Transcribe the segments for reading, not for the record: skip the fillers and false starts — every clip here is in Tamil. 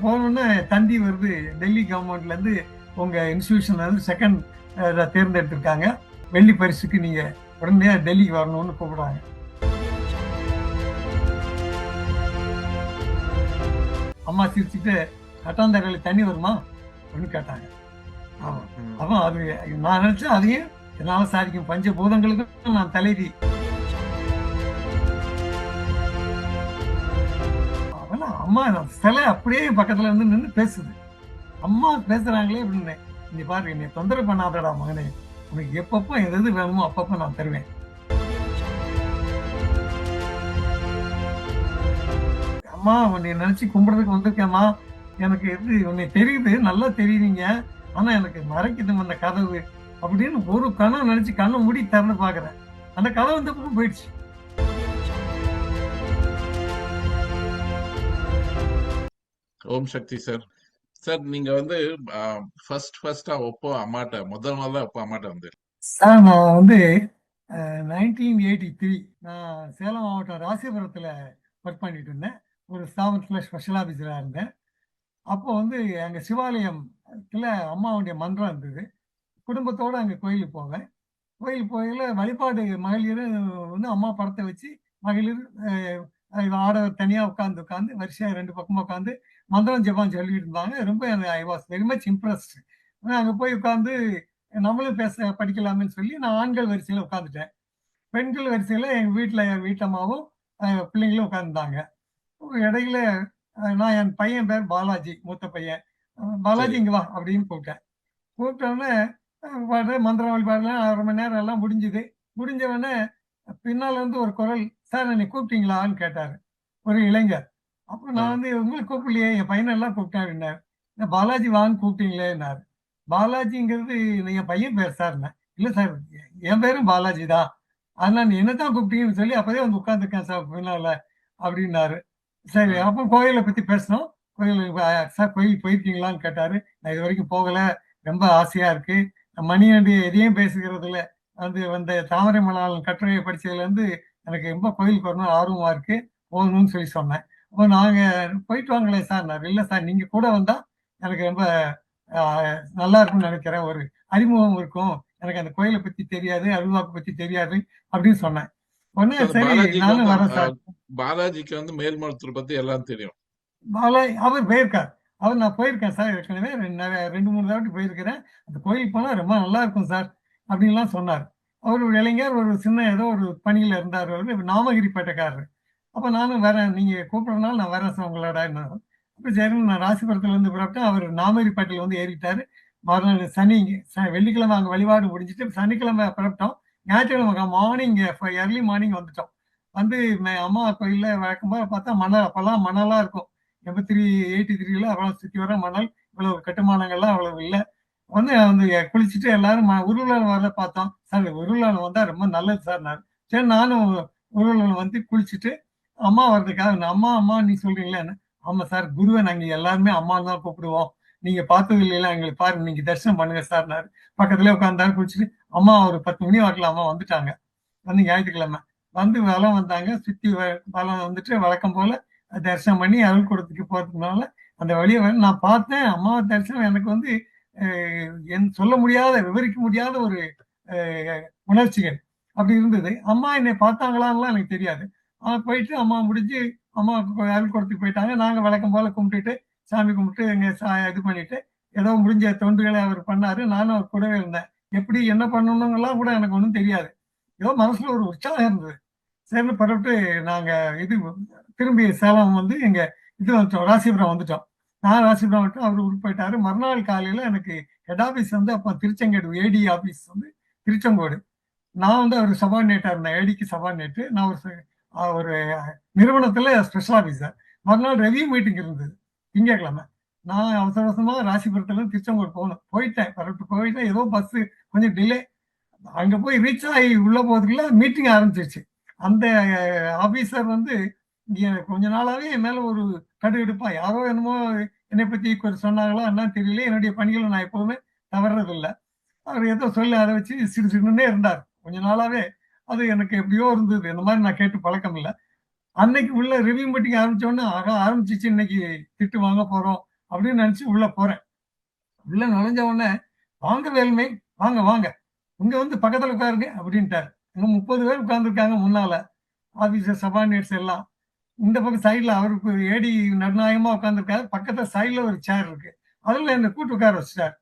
போனோன்னே தந்தி வருது, டெல்லி கவர்மெண்ட்லேருந்து உங்கள் இன்ஸ்டியூஷன்ல இருந்து செகண்ட் தேர்ந்தெடுத்திருக்காங்க, வெள்ளி பரிசுக்கு நீங்கள் உடனே டெல்லிக்கு வரணும்னு கூப்பிடுறாங்க. அம்மா சிரிச்சுட்டு, கட்டாந்தரையில் தண்ணி வருமா அப்படின்னு கேட்டாங்க. அப்போ அது நான் நினைச்சேன் அதையும் என்னால் சாதிக்கும், பஞ்சபூதங்களுக்கும் நான் தலைவி. அம்மா சிலை அப்படியே பக்கத்துல இருந்து நின்று பேசுது. அம்மா பேசுறாங்களே அப்படின்னு, நீ பாரு என்னை தொந்தரவு பண்ணாதடா மகனே, உனக்கு எப்பப்போ எது வேணுமோ அப்பப்போ நான் தருவேன். அம்மா உன்னை நினைச்சு கும்பிடுறதுக்கு வந்திருக்கேம்மா, எனக்கு உன்னை தெரியுது, நல்லா தெரியுறீங்க, ஆனா எனக்கு மறைக்குது அந்த கதவு அப்படின்னு ஒரு கனவு நினைச்சு கண்ணை மூடி திறந்து பாக்குறேன். அந்த கதவு இந்த பக்கம் போயிடுச்சு. ஓம் சக்தி சார். சார் நீங்க வந்து ஃபர்ஸ்டா முதல்ல அம்மாட்ட வந்து சார் நான் வந்து 1983 நான் சேலம் மாவட்டம் ராசிபுரத்தில் ஒர்க் பண்ணிட்டு இருந்தேன். ஒரு ஸ்தாபனத்தில் ஸ்பெஷல் ஆஃபீஸராக இருந்தேன். அப்போ வந்து அங்கே சிவாலயத்தில் அம்மாவுடைய மன்றம் இருந்தது. குடும்பத்தோடு அங்கே கோயிலுக்கு போவேன். கோயிலுக்கு போகையில் வழிபாடு மகளிர் வந்து அம்மா படத்தை வச்சு மகளிர் ஆடவர் தனியாக உட்காந்து வரிசையாக 2 பக்கமாக உட்காந்து மந்திரம் ஜெபம் சொல்லிட்டு இருந்தாங்க. ரொம்ப I was very much impressed. அங்கே போய் உட்காந்து நம்மளும் படிக்கலாம்னு சொல்லி நான் ஆண்கள் வரிசையில் உட்காந்துட்டேன். பெண்கள் வரிசையில் எங்கள் வீட்டம்மாவும் பிள்ளைங்களும் உட்காந்துருந்தாங்க. இடையில நான் என் பையன் பேர் பாலாஜி, மூத்த பையன். பாலாஜி இங்கே வா அப்படின்னு கூப்பிட்டோடனே மந்திரம் வழிபாடுலாம் 1/2 மணி நேரம் எல்லாம் முடிஞ்சுது. முடிஞ்சவொடனே பின்னால் வந்து ஒரு குரல், சார் என்னை கூப்பிட்டீங்களான்னு கேட்டார் ஒரு இளைஞர். அப்போ நான் வந்து உங்களுக்கு கூப்பிடலையே, என் பையனெல்லாம் கூப்பிட்டேன் அப்படின்னாரு. பாலாஜி வாங்க கூப்பிட்டீங்களேன்னாரு. பாலாஜிங்கிறது என் பையன் பேர் சார்னேன். இல்லை சார் என் பேரும் பாலாஜி தான், அதனால் நீ என்ன தான் கூப்பிட்டீங்கன்னு சொல்லி அப்போதே வந்து உட்காந்துருக்கேன் சார் பின்னால் அப்படின்னாரு. சரி, அப்போ கோயிலை பற்றி பேசினோம். சார் கோயிலுக்கு போயிருக்கீங்களான்னு கேட்டார். நான் இது வரைக்கும் போகலை, ரொம்ப ஆசையாக இருக்குது. மணியாண்டி எதையும் பேசுகிறதுல வந்த தாமரை மணாளன் கட்டுரையை படித்ததுலேருந்து எனக்கு ரொம்ப கோயிலுக்கு வரணும் ஆர்வமாக இருக்குது, போகணும்னு சொல்லி சொன்னேன். அப்போ நாங்கள் போயிட்டு வாங்களே சார். நான் இல்லை சார், நீங்கள் கூட வந்தால் எனக்கு ரொம்ப நல்லா இருக்கும்னு நினைக்கிறேன், ஒரு அறிமுகம் இருக்கும், எனக்கு அந்த கோயிலை பற்றி தெரியாது, அருள்வாக்கு பற்றி தெரியாது அப்படின்னு சொன்னேன். உடனே சரி நானும் வரேன் சார். பாலாஜிக்கு வந்து மேல்மருத்துவர் பற்றி எல்லாம் தெரியும். அவர் போயிருக்கார். நான் போயிருக்கேன் சார், ஏற்கனவே 2-3 தடவை போயிருக்கிறேன். அந்த கோயிலுக்கு போனால் ரொம்ப நல்லா இருக்கும் சார் அப்படின்லாம் சொன்னார். அவர் ஒரு இளைஞர், ஒரு சின்ன ஏதோ ஒரு பணியில் இருந்தார். அவர் நாமகிரிப்பேட்டைக்காரர். அப்போ நானும் வரேன், நீங்கள் கூப்பிட்றதுனால நான் வரேன் சார் உங்களோட. அப்போ சரி நான் ராசிபுரத்துலேருந்து புறப்பட்டேன். அவர் நாமகிரிப்பேட்டையில் வந்து ஏறிட்டார். மறுநாள் வெள்ளிக்கிழமை அங்கே வழிபாடு முடிஞ்சுட்டு சனிக்கிழமை புறப்பட்டோம். ஞாயிற்றுக்கிழமை மார்னிங் எர்லி மார்னிங் வந்துட்டோம். வந்து அம்மா கோயிலில் வழக்கமாக பார்த்தா மணல், அப்போல்லாம் மணலாக இருக்கும். 83-83 அவ்வளோ சுற்றி வர மணல், இவ்வளவு கட்டுமானங்கள்லாம் அவ்வளவு இல்லை. வந்து குளிச்சுட்டு எல்லாரும் உருளன் வர பார்த்தோம். சார் உருளன் வந்தால் ரொம்ப நல்லது சார். சரி நானும் உருளன் வந்து குளிச்சுட்டு அம்மா வர்றதுக்காக, அம்மா நீ சொல்றீங்களே, ஆமாம் சார், குருவை நாங்கள் எல்லாருமே அம்மான்னு தான் கூப்பிடுவோம், நீங்கள் பார்த்தது இல்லைங்களா, எங்களுக்கு பாருங்க, நீங்கள் தரிசனம் பண்ணுங்க சார்னாரு. பக்கத்துலேயே உட்காந்தாரு. குளிச்சுட்டு அம்மா ஒரு 10 மணி வாக்கில் அம்மா வந்துட்டாங்க. வந்து ஞாயிற்றுக்கிழமை வந்து வலம் வந்தாங்க. சுற்றி வலம் வந்துட்டு வழக்கம் போல தரிசனம் பண்ணி அருள் கூடத்துக்கு போகிறதுனால அந்த வழியை நான் பார்த்தேன். அம்மாவை தரிசனம் எனக்கு வந்து சொல்ல முடியாத, விவரிக்க முடியாத ஒரு உணர்ச்சிகள் அப்படி இருந்தது. அம்மா என்னை பார்த்தாங்களான்லாம் எனக்கு தெரியாது. போயிட்டு அம்மா முடிஞ்சு அம்மா அருள் கூடத்துக்கு போயிட்டாங்க. நாங்கள் வழக்கம் போல கும்பிட்டுட்டு சாமி கும்பிட்டு இது பண்ணிட்டு ஏதோ முடிஞ்ச தொண்டுகளை அவர் பண்ணாரு. நானும் அவர் கூடவே இருந்தேன். எப்படி என்ன பண்ணணுங்கெல்லாம் கூட எனக்கு ஒன்றும் தெரியாது. ஏதோ மனசுல ஒரு உற்சாகம் இருந்தது. சரின்னு புறப்பட்டு நாங்கள் திரும்பி சேலம் வந்து வந்துட்டோம், ராசிபுரம் வந்துட்டோம். நான் ராசிபுரம் வந்துட்டு அவர் ஊருக்கு போயிட்டாரு. மறுநாள் காலையில் எனக்கு ஹெட் ஆஃபீஸ் வந்து அப்போ திருச்செங்கோடு, ஏடி ஆஃபீஸ் வந்து திருச்செங்கோடு. நான் வந்து அவர் சபார்டினேட்டாக இருந்தேன், ஏடிக்கு சபார்டினேட்டு. நான் ஒரு நிறுவனத்தில் ஸ்பெஷல் ஆஃபீஸர். மறுநாள் ரெவியூ மீட்டிங் இருந்தது திங்கட்கிழமை. நான் அவசர அவசரமாக ராசிபுரத்துலேருந்து திருச்செங்கோடு போயிட்டேன். ஏதோ பஸ்ஸு கொஞ்சம் டிலே. அங்கே போய் ரீச் ஆகி உள்ளே போகிறதுக்குள்ள மீட்டிங் ஆரம்பிச்சிருச்சு. அந்த ஆஃபீஸர் வந்து கொஞ்ச நாளாவே என் மேல ஒரு கடுகடுப்பா, யாரோ என்னமோ என்னை பத்தி சொன்னாங்களா என்ன தெரியல, என்னுடைய பணிகளை நான் எப்பவுமே தவறது இல்லை. அவர் ஏதோ சொல்லி அதை வச்சு சிறு சிறுன்னே இருந்தார் கொஞ்ச நாளாவே. அது எனக்கு எப்படியோ இருந்தது. இந்த மாதிரி நான் கேட்டு பழக்கம் இல்லை. அன்னைக்கு உள்ள ரிவ்யூ மீட்டிங் ஆரம்பிச்சோடனே ஆரம்பிச்சிச்சு, இன்னைக்கு திட்டு வாங்க போறோம் அப்படின்னு நினைச்சு உள்ள போறேன். உள்ள நுழைஞ்ச உடனே, வாங்க வேலுமை, வாங்க வாங்க, இங்க வந்து பக்கத்துல உட்காருங்க அப்படின்ட்டாரு. அங்க 30 பேர் உட்கார்ந்துருக்காங்க முன்னால, ஆபீசர் சபார்டினேட்ஸ் எல்லாம். இந்த பக்கம் சைடுல அவருக்கு ஏடி நடுநாயகமா உட்கார்ந்துருக்காரு. பக்கத்துல சைடுல ஒரு சேர் இருக்கு. அதுல என்னை கூட்டு உட்கார வச்சுட்டாரு.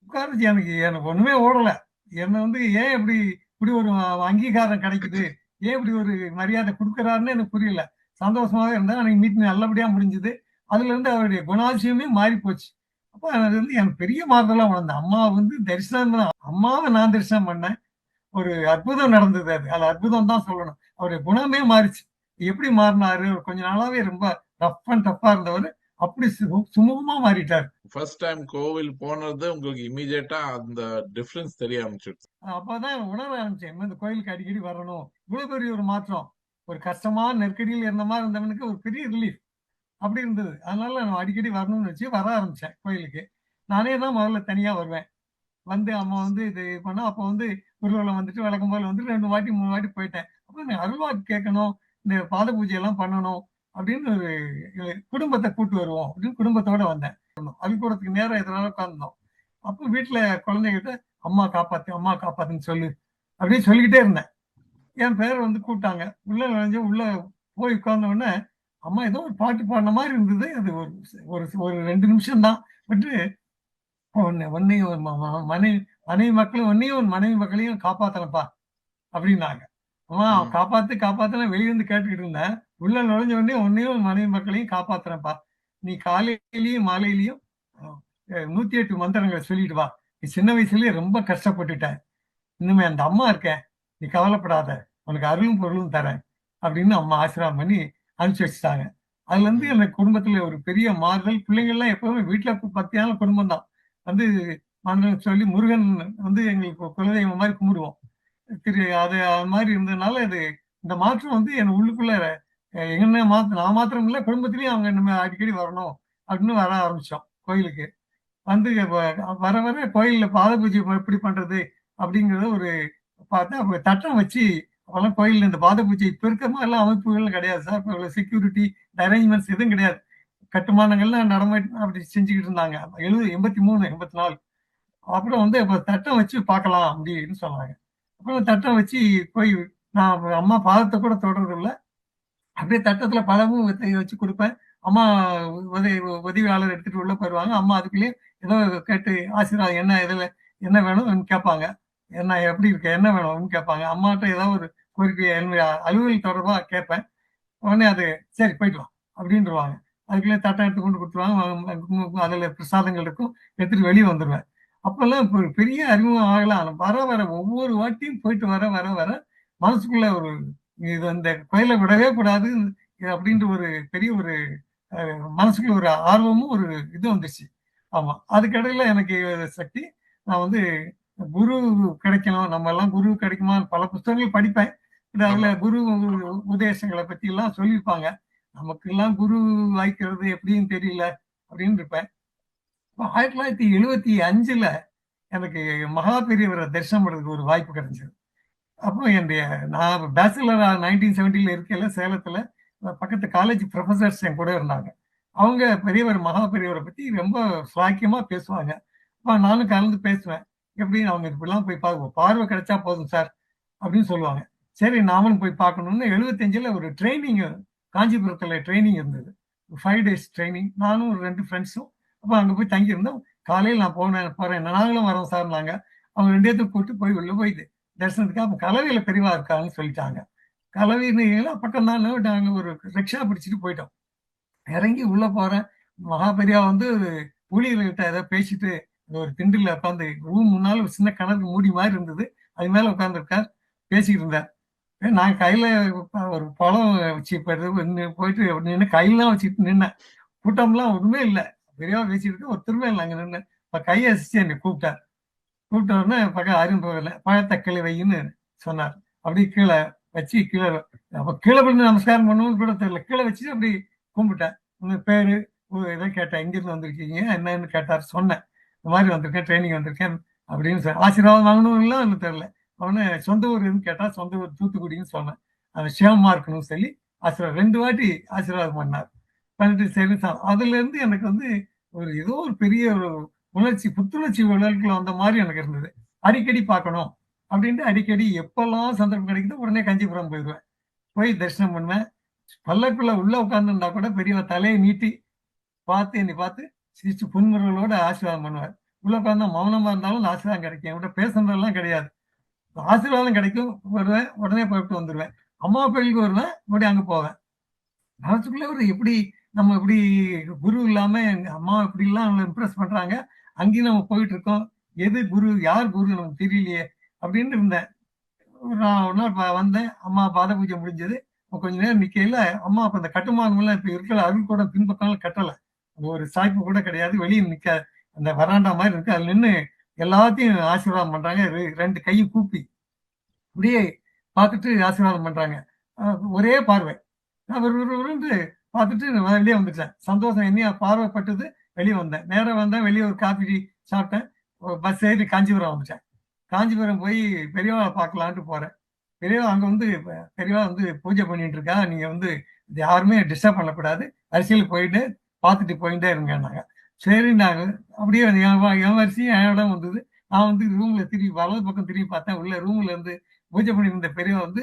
உட்கார வச்சு எனக்கு எனக்கு ஒண்ணுமே ஓடல. என்ன வந்து ஏன் இப்படி இப்படி ஒரு அங்கீகாரம் கிடைக்குது, ஏன் இப்படி ஒரு மரியாதை கொடுக்குறாருன்னு எனக்கு புரியல. சந்தோஷமாவே இருந்தேன். அன்னைக்கு மீட்டிங் நல்லபடியா முடிஞ்சது. அதுல இருந்து அவருடைய குணாதிசயமே மாறி போச்சு. அப்ப அது வந்து எனக்கு பெரிய மாறுதலா உணர்ந்தேன். அம்மா வந்து தரிசனம் அம்மாவை நான் தரிசனம் பண்ணேன். ஒரு அற்புதம் நடந்தது அது. அது அற்புதம் தான் சொல்லணும். அவருடைய குணமே மாறிச்சு. எப்படி மாறினாரு? கொஞ்ச நாளாவே ரொம்ப ரஃப் அண்ட் டஃப்பா இருந்தவரு, அப்படி சுமூகமா மாறிட்டாரு. ஃபர்ஸ்ட் டைம் கோவில் போனது உங்களுக்கு இமீடியட்டா அந்த டிஃபரன்ஸ் தெரிய ஆரம்பிச்சிருச்சு. அப்பதான் உணர ஆரம்பிச்சேன். இந்த கோயிலுக்கு அடிக்கடி வரணும். இவ்வளவு பெரிய ஒரு மாற்றம். ஒரு கஷ்டமான நெருக்கடியில் இருந்த மாதிரி இருந்தவனுக்கு ஒரு பெரிய ரிலீஃப். அப்படி இருந்தது. அதனால நான் அடிக்கடி வரணும்னு வச்சு வர ஆரம்பிச்சேன் கோயிலுக்கு. நானே தான் முதல்ல தனியா வருவேன். வந்து அம்மா வந்து இது பண்ணா, அப்போ வந்து ஊர்வலம் வந்துட்டு வழக்கம் போல வந்து 2 வாட்டி 3 வாட்டி போயிட்டேன். அப்ப நான் அருள்வாக்கு கேட்கணும், இந்த பாத பூஜை எல்லாம் பண்ணணும் அப்படின்னு ஒரு குடும்பத்தை கூட்டு வருவோம் அப்படின்னு குடும்பத்தோட வந்தேன். பள்ளிக்கூடத்துக்கு நேரம் எதனால உட்கார்ந்தோம். அப்போ வீட்டுல குழந்தைகிட்ட அம்மா காப்பாத்து, அம்மா காப்பாத்துன்னு சொல்லு அப்படின்னு சொல்லிக்கிட்டே இருந்தேன். என் பேர் வந்து கூப்பிட்டாங்க. உள்ள நுழைஞ்சு உள்ள போய் உட்கார்ந்த உடனே அம்மா ஏதோ ஒரு பாட்டு பாடின மாதிரி இருந்தது. அது ஒரு ஒரு ஒரு 2 நிமிஷம் தான். பட் உன்னையும் மனைவி மனைவி மக்களும் உன்னையும் உன் மனைவி மக்களையும் காப்பாத்தனப்பா அப்படின்னாங்க. அம்மா காப்பாத்து காப்பாத்துன வெளியிருந்து கேட்டுக்கிட்டு இருந்தேன். உள்ள நுழைஞ்ச உடனே உன்னையும் உன் மனைவி மக்களையும் காப்பாத்துறேன்ப்பா. நீ காலையிலயும் மாலையிலயும் 108 மந்திரங்களை சொல்லிட்டு வா. நீ சின்ன வயசுலயே ரொம்ப கஷ்டப்பட்டுட்ட. இனிமே அந்த அம்மா இருக்கேன், நீ கவலைப்படாத, உனக்கு அருளும் பொருளும் தரேன் அப்படின்னு அம்மா ஆசீர்வாதம் பண்ணி அனுப்பிச்சு வச்சுட்டாங்க. அதுல இருந்து எனக்கு குடும்பத்துல ஒரு பெரிய மாறுதல். பிள்ளைங்க எல்லாம் எப்பவுமே வீட்டுல பக்தியான குடும்பம் தான். வந்து மந்திரம் சொல்லி முருகன் வந்து எங்களுக்கு குலதெய்வம் மாதிரி கும்பிடுவோம். அது அது மாதிரி இருந்ததுனால இது இந்த மாற்றம் வந்து என் உள்ளுக்குள்ள என்ன நான் மாத்திரம் இல்ல, குடும்பத்திலயும் அவங்க நம்ம அடிக்கடி வரணும் அப்படின்னு வர ஆரம்பிச்சோம் கோயிலுக்கு. வந்து வர வர கோயில்ல பாத பூஜை எப்படி பண்றது அப்படிங்கறத ஒரு பார்த்தா அப்ப தட்டம் வச்சு, அப்பெல்லாம் கோயில்ல இந்த பாத பூஜை இப்ப இருக்க மாதிரி எல்லாம் அமைப்புகள் கிடையாது சார். இப்ப செக்யூரிட்டி அரேஞ்ச்மெண்ட்ஸ் எதுவும் கிடையாது. கட்டுமானங்கள்லாம் அப்படி செஞ்சுக்கிட்டு இருந்தாங்க. 83 84. அப்புறம் வந்து இப்ப தட்டம் வச்சு பார்க்கலாம் அப்படின்னு சொன்னாங்க. அப்புறம் தட்டம் வச்சு போய் நான் அம்மா பாதத்தை கூட தொடர்றது இல்லை. அப்படியே தட்டத்துல பழமும் வச்சு கொடுப்பேன். அம்மா உதவியாளர் எடுத்துட்டு உள்ள போயிருவாங்க. அம்மா அதுக்குள்ளேயே ஏதோ கேட்டு ஆசீர்வாதம் என்ன இதுல என்ன வேணும்னு கேட்பாங்க. என்ன எப்படி இருக்கு, என்ன வேணும்னு கேட்பாங்க. அம்மாட்ட ஏதாவது ஒரு கோரிக்கை என்னுடைய அலுவல் தொடர்பா கேட்பேன். உடனே அது சரி போயிட்டு வா அப்படின்ருவாங்க. அதுக்குள்ளே தட்டம் எடுத்து கொண்டு கொடுத்துருவாங்க. அதுல பிரசாதங்கள் இருக்கும், எடுத்துட்டு வெளியே வந்துடுவேன். அப்பெல்லாம் ஒரு பெரிய அறிமுகம் ஆகலாம். வர வர ஒவ்வொரு வாட்டியும் போயிட்டு வர வர வர மனசுக்குள்ள ஒரு இது அந்த கோயிலை விடவே கூடாது அப்படின்ற ஒரு பெரிய ஒரு மனசுக்குள்ள ஒரு ஆர்வமும் ஒரு இது வந்துச்சு. ஆமா, அதுக்கடையில எனக்கு சக்தி நான் வந்து குரு கிடைக்கணும், நம்ம எல்லாம் குரு கிடைக்குமா பல புத்தகங்கள் படிப்பேன். அதுல குரு உபதேசங்களை பத்தி எல்லாம் சொல்லியிருப்பாங்க. நமக்கு எல்லாம் குரு வாய்க்கிறது எப்படின்னு தெரியல அப்படின்னு இருப்பேன். 1975 எனக்கு மகா பெரியவரை தரிசனம் பண்றதுக்கு ஒரு வாய்ப்பு கிடைச்சது. அப்போ நான் பேச்சுலர் 1970 இருக்கையில சேலத்துல பக்கத்து காலேஜ் ப்ரொஃபசர்ஸ் என் கூட இருந்தாங்க. அவங்க பெரியவர் மகா பெரியவரை பத்தி ரொம்ப சுவாக்கியமா பேசுவாங்க. நானும் கலந்து பேசுவேன். எப்படின்னு அவங்க இப்படிலாம் போய் பார்வை கிடைச்சா போதும் சார் அப்படின்னு சொல்லுவாங்க. சரி நாமளும் போய் பார்க்கணும்னு 75 ஒரு ட்ரைனிங் காஞ்சிபுரத்துல ட்ரைனிங் இருந்தது. 5 days ட்ரைனிங். நானும் ஒரு 2 ஃப்ரெண்ட்ஸும் அப்போ அங்க போய் தங்கியிருந்தோம். காலையில் நான் போறேன், நாங்களும் வரோம் சார். அவங்க 2 பேர்த்துக்கு கூட்டு போய் உள்ள போயிட்டு தரிசனத்துக்கு அப்போ கலவையில பெரியவா இருக்காங்கன்னு சொல்லிட்டாங்க. கலவைன்னு பக்கம் தான். நாங்க ஒரு ரிக்ஷா பிடிச்சிட்டு போயிட்டோம். இறங்கி உள்ள போறேன். மகா பெரியா வந்து ஊழியர்கிட்ட ஏதோ பேசிட்டு ஒரு திண்டுல உட்காந்து ரூம் முன்னால ஒரு சின்ன கணக்கு மூடி மாதிரி இருந்தது, அது மேல உட்காந்துருக்கார், பேசிக்கிட்டு இருந்தார். நான் கையில ஒரு பழம் வச்சு போயிட்டு நின்று கையெல்லாம் வச்சுட்டு நின்னேன். கூட்டம்லாம் ஒண்ணுமே இல்லை, பெரியவா பேசிட்டு இருக்கு. ஒரு திரும்ப இல்லை அங்க நின்று. இப்ப கையை அசிச்சு என்னை கூப்பிட்டார். கூப்பிட்ட உடனே பக்கம் அரும்பு போகல, பழத்தை கிளை வைன்னு சொன்னார். அப்படி கீழே வச்சு கீழே அப்ப கீழே விழுந்து நமஸ்காரம் பண்ணணும்னு கூட தெரியல, கீழே வச்சு அப்படி கும்பிட்டேன். உங்க பேரு ஏதோ கேட்டேன், எங்கிருந்து வந்திருக்கீங்க என்னன்னு கேட்டார். சொன்னேன், இந்த மாதிரி வந்திருக்கேன், ட்ரைனிங் வந்திருக்கேன் அப்படின்னு ஆசீர்வாதம் வாங்கணும் இல்லை தெரியல. அவனு சொந்த ஊர் எதுன்னு கேட்டா சொந்த ஊர் தூத்துக்குடின்னு சொன்னேன். அது சேமமா இருக்கணும்னு சொல்லி ஆசீர்வாதம் 2 வாட்டி ஆசீர்வாதம் பண்ணார். பண்ணிட்டு சரி சார். அதுல இருந்து எனக்கு வந்து ஒரு ஏதோ ஒரு பெரிய ஒரு உணர்ச்சி, புத்துணர்ச்சி உணர்வுக்குள்ள வந்த மாதிரி எனக்கு இருந்தது. அடிக்கடி பார்க்கணும் அப்படின்ட்டு அடிக்கடி எப்பல்லாம் சந்தர்ப்பம் கிடைக்குதோ உடனே காஞ்சிபுரம் போயிடுவேன். போய் தரிசனம் பண்ணுவேன். பல்லக்குள்ள உள்ள உட்கார்ந்திருந்தா கூட பெரியவர் தலையை நீட்டி பார்த்து என்னை பார்த்து சிரிச்சு புன்முறுவலோட ஆசீர்வாதம் பண்ணுவார். உள்ள உட்கார்ந்தா மௌனமா இருந்தாலும் ஆசீர்வாதம் கிடைக்கும். என்கிட்ட பேசுனதெல்லாம் கிடையாது. ஆசீர்வாதம் கிடைக்கும். வருவேன். உடனே போயிட்டு வந்துருவேன். அம்மா கோயிலுக்கு வருவேன். மறுபடியும் அங்க போவேன். மனசுக்குள்ள ஒரு எப்படி நம்ம இப்படி குரு இல்லாம எங்க அம்மா இப்படிலாம் நம்மள இம்ப்ரெஸ் பண்றாங்க. அங்கேயும் நம்ம போயிட்டு இருக்கோம். எது குரு? யார் குரு? நமக்கு தெரியலையே! அப்படின்னு இருந்தேன். நான் ஒரு நாள் வந்தேன். அம்மா பாத பூஜை முடிஞ்சது. கொஞ்ச நேரம் நிக்கையில, அம்மா அப்ப அந்த கட்டுமானம்லாம் இப்ப இருக்கிற அருள்கூடம் பின்பக்கம்லாம் கட்டல. அது ஒரு சாய்ப்பு கூட கிடையாது. வெளிய நிக்க அந்த வராண்டா மாரி இருக்கு. அதுல நின்னு எல்லாத்தையும் ஆசீர்வாதம் பண்றாங்க. 2 கையும் கூப்பி. அப்படியே பார்த்துட்டு ஆசீர்வாதம் பண்றாங்க. அ ஒரே பார்வை. நான் விறுவிறுன்னு பார்த்துட்டு நான் வெளிய வந்துட்டேன். சந்தோஷம் என்னைய பார்வைப்பட்டது. வெளிய வந்தேன். நேரா வந்தேன். வெளிய ஒரு காஃபி, டீ சாப்பிட்டேன். பஸ் ஏறி காஞ்சிபுரம் வந்துட்டேன். காஞ்சிபுரம் போய் பெரியவாள பார்க்கலான்ட்டு போறேன். பெரியவா அங்க வந்து பெரியவா வந்து பூஜை பண்ணிட்டு இருக்கா. நீங்க வந்து யாருமே டிஸ்டர்ப் பண்ணக்கூடாது. வரிசையில போயிட்டு பார்த்துட்டு போயிட்டே இருங்கன்னாங்க. சரி நாங்க அப்படியே என் வரிசையும் என் இடம் வந்தது. நான் வந்து ரூம்ல திரும்பி வலது பக்கம் திரும்பி பார்த்தேன். உள்ள ரூம்ல இருந்து பூஜை பண்ணியிருந்த பெரியவா வந்து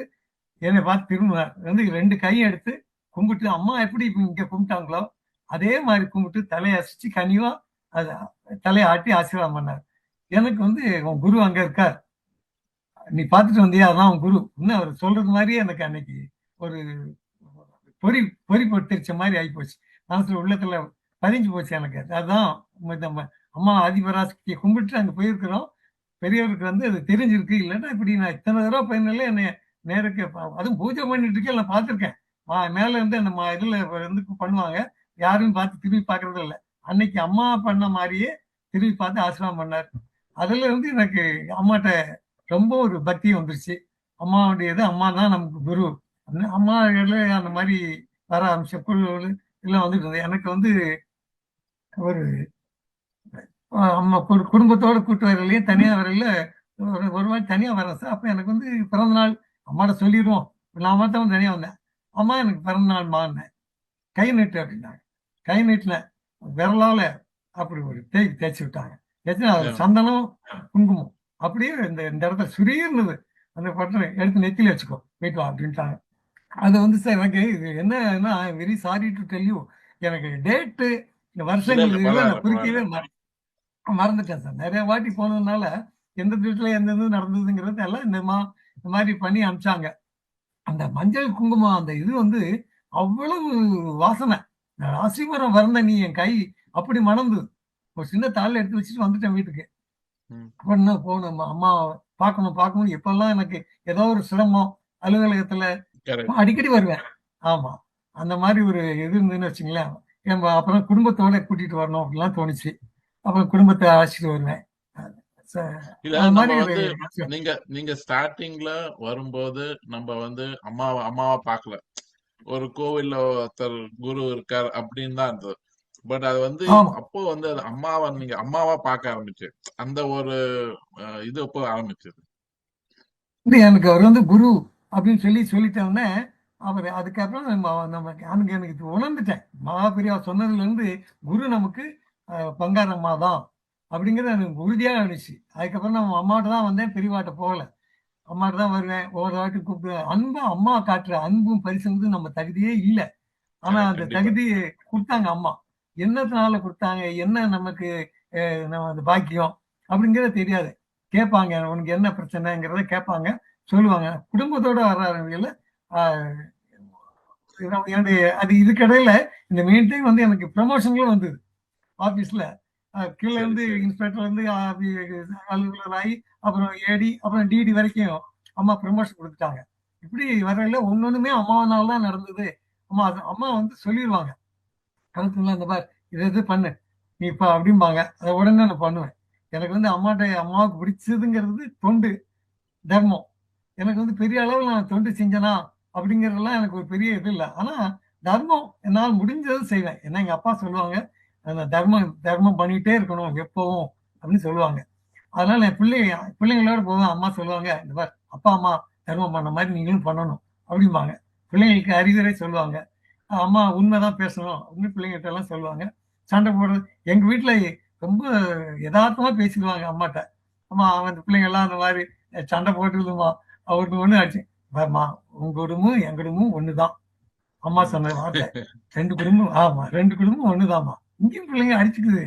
என்னை பார்த்து திரும்பினார். வந்து 2 கையும் எடுத்து கும்பிட்டு அம்மா எப்படி இப்ப இங்க கும்பிட்டாங்களோ அதே மாதிரி கும்பிட்டு தலையை அசைச்சு கனிவா அத தலையை ஆட்டி ஆசீர்வாதம் பண்ணார். எனக்கு வந்து உன் குரு அங்க இருக்கார். நீ பார்த்துட்டு வந்தியா அதான் உன் குரு. இன்னும் அவர் சொல்றது மாதிரியே எனக்கு அன்னைக்கு ஒரு பொறி பொறி பொட்டிருச்ச மாதிரி ஆகிப்போச்சு. மனசுல உள்ளத்துல பதிஞ்சு போச்சு எனக்கு. அதுதான் நம்ம அம்மா ஆதிபராசக்தியை கும்பிட்டு அங்க போயிருக்கிறோம். பெரியவருக்கு வந்து அது தெரிஞ்சிருக்கு. இல்லைன்னா இப்படி நான் இத்தனை தடவை பயனால என்னை நேருக்கு அதுவும் பூஜை பண்ணிட்டு இருக்கேன் நான் பார்த்துருக்கேன். மேல இருந்து அந்த இதுல வந்து பண்ணுவாங்க. யாரும் பார்த்து திரும்பி பார்க்கறது இல்லை. அன்னைக்கு அம்மா பண்ண மாதிரியே திரும்பி பார்த்து ஆசீர்வாதம் பண்ணார். அதுல இருந்து எனக்கு அம்மாட்ட ரொம்ப ஒரு பக்தி வந்துருச்சு. அம்மாவுடையது அம்மா தான் நமக்கு குரு. அம்மா அந்த மாதிரி வர ஆரம்பிச்ச குழு எல்லாம் வந்துட்டு இருந்தது. எனக்கு வந்து ஒரு அம்மா குடும்பத்தோட கூட்டு வரலையே தனியா வரல. ஒரு வாட்டி தனியா வரேன் சார். அப்ப எனக்கு வந்து பிறந்த நாள் அம்மாட்ட சொல்லிடுவோம். நான் மட்டும் தனியா வந்தேன். அம்மா எனக்கு பிறந்த நாள் மாறினேன். கை நீட்டு அப்படின்னாங்க. கை நீட்டினேன். விரலால அப்படி ஒரு தேய்ச்சி விட்டாங்க. தேய்ச்சி சந்தனம் குங்குமம் அப்படியே இந்த இடத்துல சுரீர்னது அந்த பட்டனை எடுத்து நெத்தில வச்சுக்கோ போயிட்டு வா அப்படின்ட்டாங்க. அது வந்து சார் எனக்கு இது என்னன்னா very sorry to tell you, எனக்கு டேட்டு இந்த வருஷங்கள் நான் குறிக்கவே மறந்துட்டேன் சார். நிறைய வாட்டி போனதுனால எந்த வீட்டுல எந்த இது நடந்ததுங்கிறது எல்லாம் இந்த மாதிரி பண்ணி அனுப்பிச்சாங்க. அந்த மஞ்சள் குங்குமம் அந்த இது வந்து அவ்வளவு வாசனை. ராசிபுரம் வரந்த நீ என் கை அப்படி மணந்தது. ஒரு சின்ன தாள் எடுத்து வச்சுட்டு வந்துட்டேன் வீட்டுக்கு. அப்படின்னா போகணும் அம்மா பார்க்கணும் எப்பெல்லாம் எனக்கு ஏதோ ஒரு சிரமம் அலுவலகத்துல அடிக்கடி வருவேன். ஆமா அந்த மாதிரி ஒரு இது இருந்ததுன்னு வச்சுங்களேன். அப்புறம் குடும்பத்தோட கூட்டிட்டு வரணும் அப்படிலாம் தோணுச்சு. அப்புறம் குடும்பத்தை அழைச்சிட்டு வருவேன். நீங்க ஸ்டார்டிங்ல வரும்போது நம்ம வந்து அம்மாவா பாக்கல. ஒரு கோவில்ல ஒருத்தர் குரு இருக்கார் அப்படின்னு தான் இருந்தது. பட் அது வந்து அப்போ வந்து அது நீங்க அம்மாவா பார்க்க ஆரம்பிச்சு அந்த ஒரு இது அப்போ ஆரம்பிச்சது. எனக்கு அவர் வந்து குரு அப்படின்னு சொல்லிட்டோன்னே அவர் அதுக்கப்புறம் எனக்கு உணர்ந்துட்டேன். மகா பெரியா சொன்னதுல இருந்து குரு நமக்கு பங்காரம்மா தான் அப்படிங்கிறது எனக்கு உறுதியாக இருந்துச்சு. அதுக்கப்புறம் நம்ம அம்மாட்ட தான் வந்தேன். பெரியவாட்ட போகல. அம்மாட்ட தான் வருவேன். ஒவ்வொரு வாட்டி கூப்பிடுவேன். அம்மா காட்டுற அன்பும் பரிசுங்கிறது நம்ம தகுதியே இல்லை. ஆனா அந்த தகுதியை கொடுத்தாங்க அம்மா. என்னத்தினால கொடுத்தாங்க, என்ன நமக்கு நம்ம அந்த பாக்கியம் அப்படிங்கிறது தெரியாது. கேட்பாங்க உனக்கு என்ன பிரச்சனைங்கிறத கேட்பாங்க, சொல்லுவாங்க. குடும்பத்தோட வர்றவங்கள என்னுடைய அது இதுக்கிடையில இந்த மெயின் டைம் வந்து எனக்கு ப்ரமோஷன்களும் வந்தது ஆபீஸ்ல. கீழே இருந்து இன்ஸ்பெக்டர் வந்து அலுவலர் ஆகி அப்புறம் ஏடி அப்புறம் டிடி வரைக்கும் அம்மா ப்ரமோஷன் கொடுத்துட்டாங்க. இப்படி வரையில ஒன்னொன்னுமே அம்மாவனால தான் நடந்தது. அம்மா வந்து சொல்லிடுவாங்க கருத்துல இந்த மாதிரி இது பண்ணு நீ இப்ப அப்படிம்பாங்க. அதை உடனே நான் பண்ணுவேன். எனக்கு வந்து அம்மாவுக்கு பிடிச்சதுங்கிறது தொண்டு தர்மம். எனக்கு வந்து பெரிய அளவில் நான் தொண்டு செஞ்சனா அப்படிங்கிறதெல்லாம் எனக்கு ஒரு பெரிய இது இல்லை. ஆனா தர்மம் என்னால் முடிஞ்சது செய்வேன். ஏன்னா எங்க அப்பா சொல்லுவாங்க அந்த தர்மம் பண்ணிட்டே இருக்கணும் எப்பவும் அப்படின்னு சொல்லுவாங்க. அதனால என் பிள்ளைங்களோட போவேன். அம்மா சொல்லுவாங்க இந்த மாதிரி அப்பா அம்மா தர்மம் பண்ண மாதிரி நீங்களும் பண்ணணும் அப்படிம்பாங்க. பிள்ளைங்களுக்கு அறிவுரை சொல்லுவாங்க. அம்மா உண்மைதான் பேசணும் அப்படின்னு பிள்ளைங்ககிட்ட எல்லாம் சொல்லுவாங்க. சண்டை போடுறது எங்க வீட்டுல ரொம்ப யதார்த்தமா பேசிடுவாங்க அம்மாட்ட. அம்மா அந்த பிள்ளைங்க எல்லாம் அந்த மாதிரி சண்டை போட்டுக்குதுமா, அவருக்கு ஒண்ணு ஆச்சு. "பாரும்மா, உங்க குடும்பமும் என் குடும்பமும் ஒண்ணுதான்." அம்மா சொன்ன வார்த்தை. 2 குடும்பம் ஆமா 2 குடும்பம் ஒண்ணுதாம்மா. இங்கேயும் பிள்ளைங்க அடிச்சுக்குது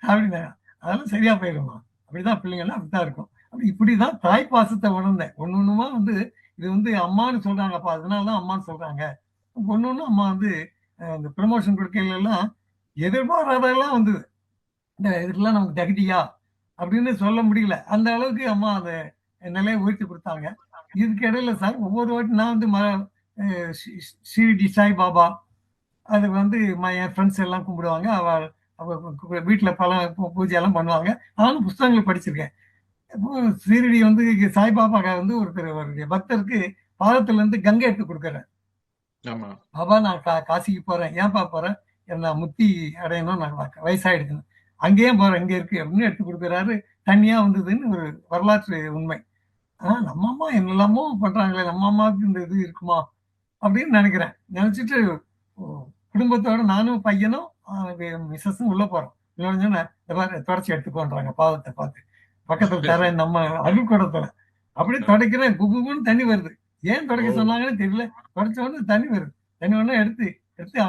அப்படின்னாங்க. அதெல்லாம் சரியா போயிரும்மா. அப்படிதான் பிள்ளைங்கலாம் அப்படித்தான் இருக்கும். அப்படி இப்படிதான் தாய் பாசத்தை உணர்ந்தேன். ஒண்ணு ஒண்ணுமா வந்து இது வந்து அம்மான்னு சொல்றாங்கப்பா, அதனால தான் அம்மான்னு சொல்றாங்க. ஒண்ணு ஒண்ணும் அம்மா வந்து இந்த ப்ரமோஷன் கொடுக்கையில எல்லாம் எதிர்பாராததெல்லாம் வந்தது. இதுக்கெல்லாம் நமக்கு தகுதியா அப்படின்னு சொல்ல முடியல. அந்த அளவுக்கு அம்மா அந்த நிலைய உயர்த்தி குடுத்தாங்க. இதுக்கு இடையில சார் ஒவ்வொரு வாட்டி நான் வந்து ஷிரடி சாய்பாபா அதுக்கு வந்து என் ஃப்ரெண்ட்ஸ் எல்லாம் கும்பிடுவாங்க. அவ வீட்ல பல பூஜை எல்லாம் பண்ணுவாங்க. நானும் புஸ்தகங்கள் படிச்சிருக்கேன். இப்போ ஷீரடி வந்து சாய்பாபா வந்து ஒருத்தர் பக்தருக்கு பாதத்துல இருந்து கங்கை எடுத்து கொடுக்குறாரு. ஆமா. பாபா நான் காசிக்கு போறேன். ஏன்பா போறேன்? நான் முக்தி அடையணும், நான் வயசாயிடுச்சு. அங்கேயே போறேன், இங்க இருக்கு அப்படின்னு எடுத்து கொடுக்குறாரு. தனியா வந்ததுன்னு ஒரு வரலாற்று உண்மை. நம்ம அம்மா என்னெல்லாமோ பண்றாங்களே, நம்ம அம்மாவுக்கு இந்த இது இருக்குமா அப்படின்னு நினைக்கிறேன். நினைச்சிட்டு ஓ, குடும்பத்தோட நானும் பையனும் மிஸ்ஸஸும் உள்ள போறோம். இல்லைன்னு தொடச்சி எடுத்துக்கோன்றாங்க பாவத்தை பார்த்து. பக்கத்துல தர நம்ம அருள்கூடத்துல அப்படியே துடைக்கிறேன், குபுன்னு தண்ணி வருது. ஏன் துடைக்க சொன்னாங்கன்னு தெரியல. துடைச்ச உடனே தண்ணி வருது. தண்ணி உடனே எடுத்து எடுத்து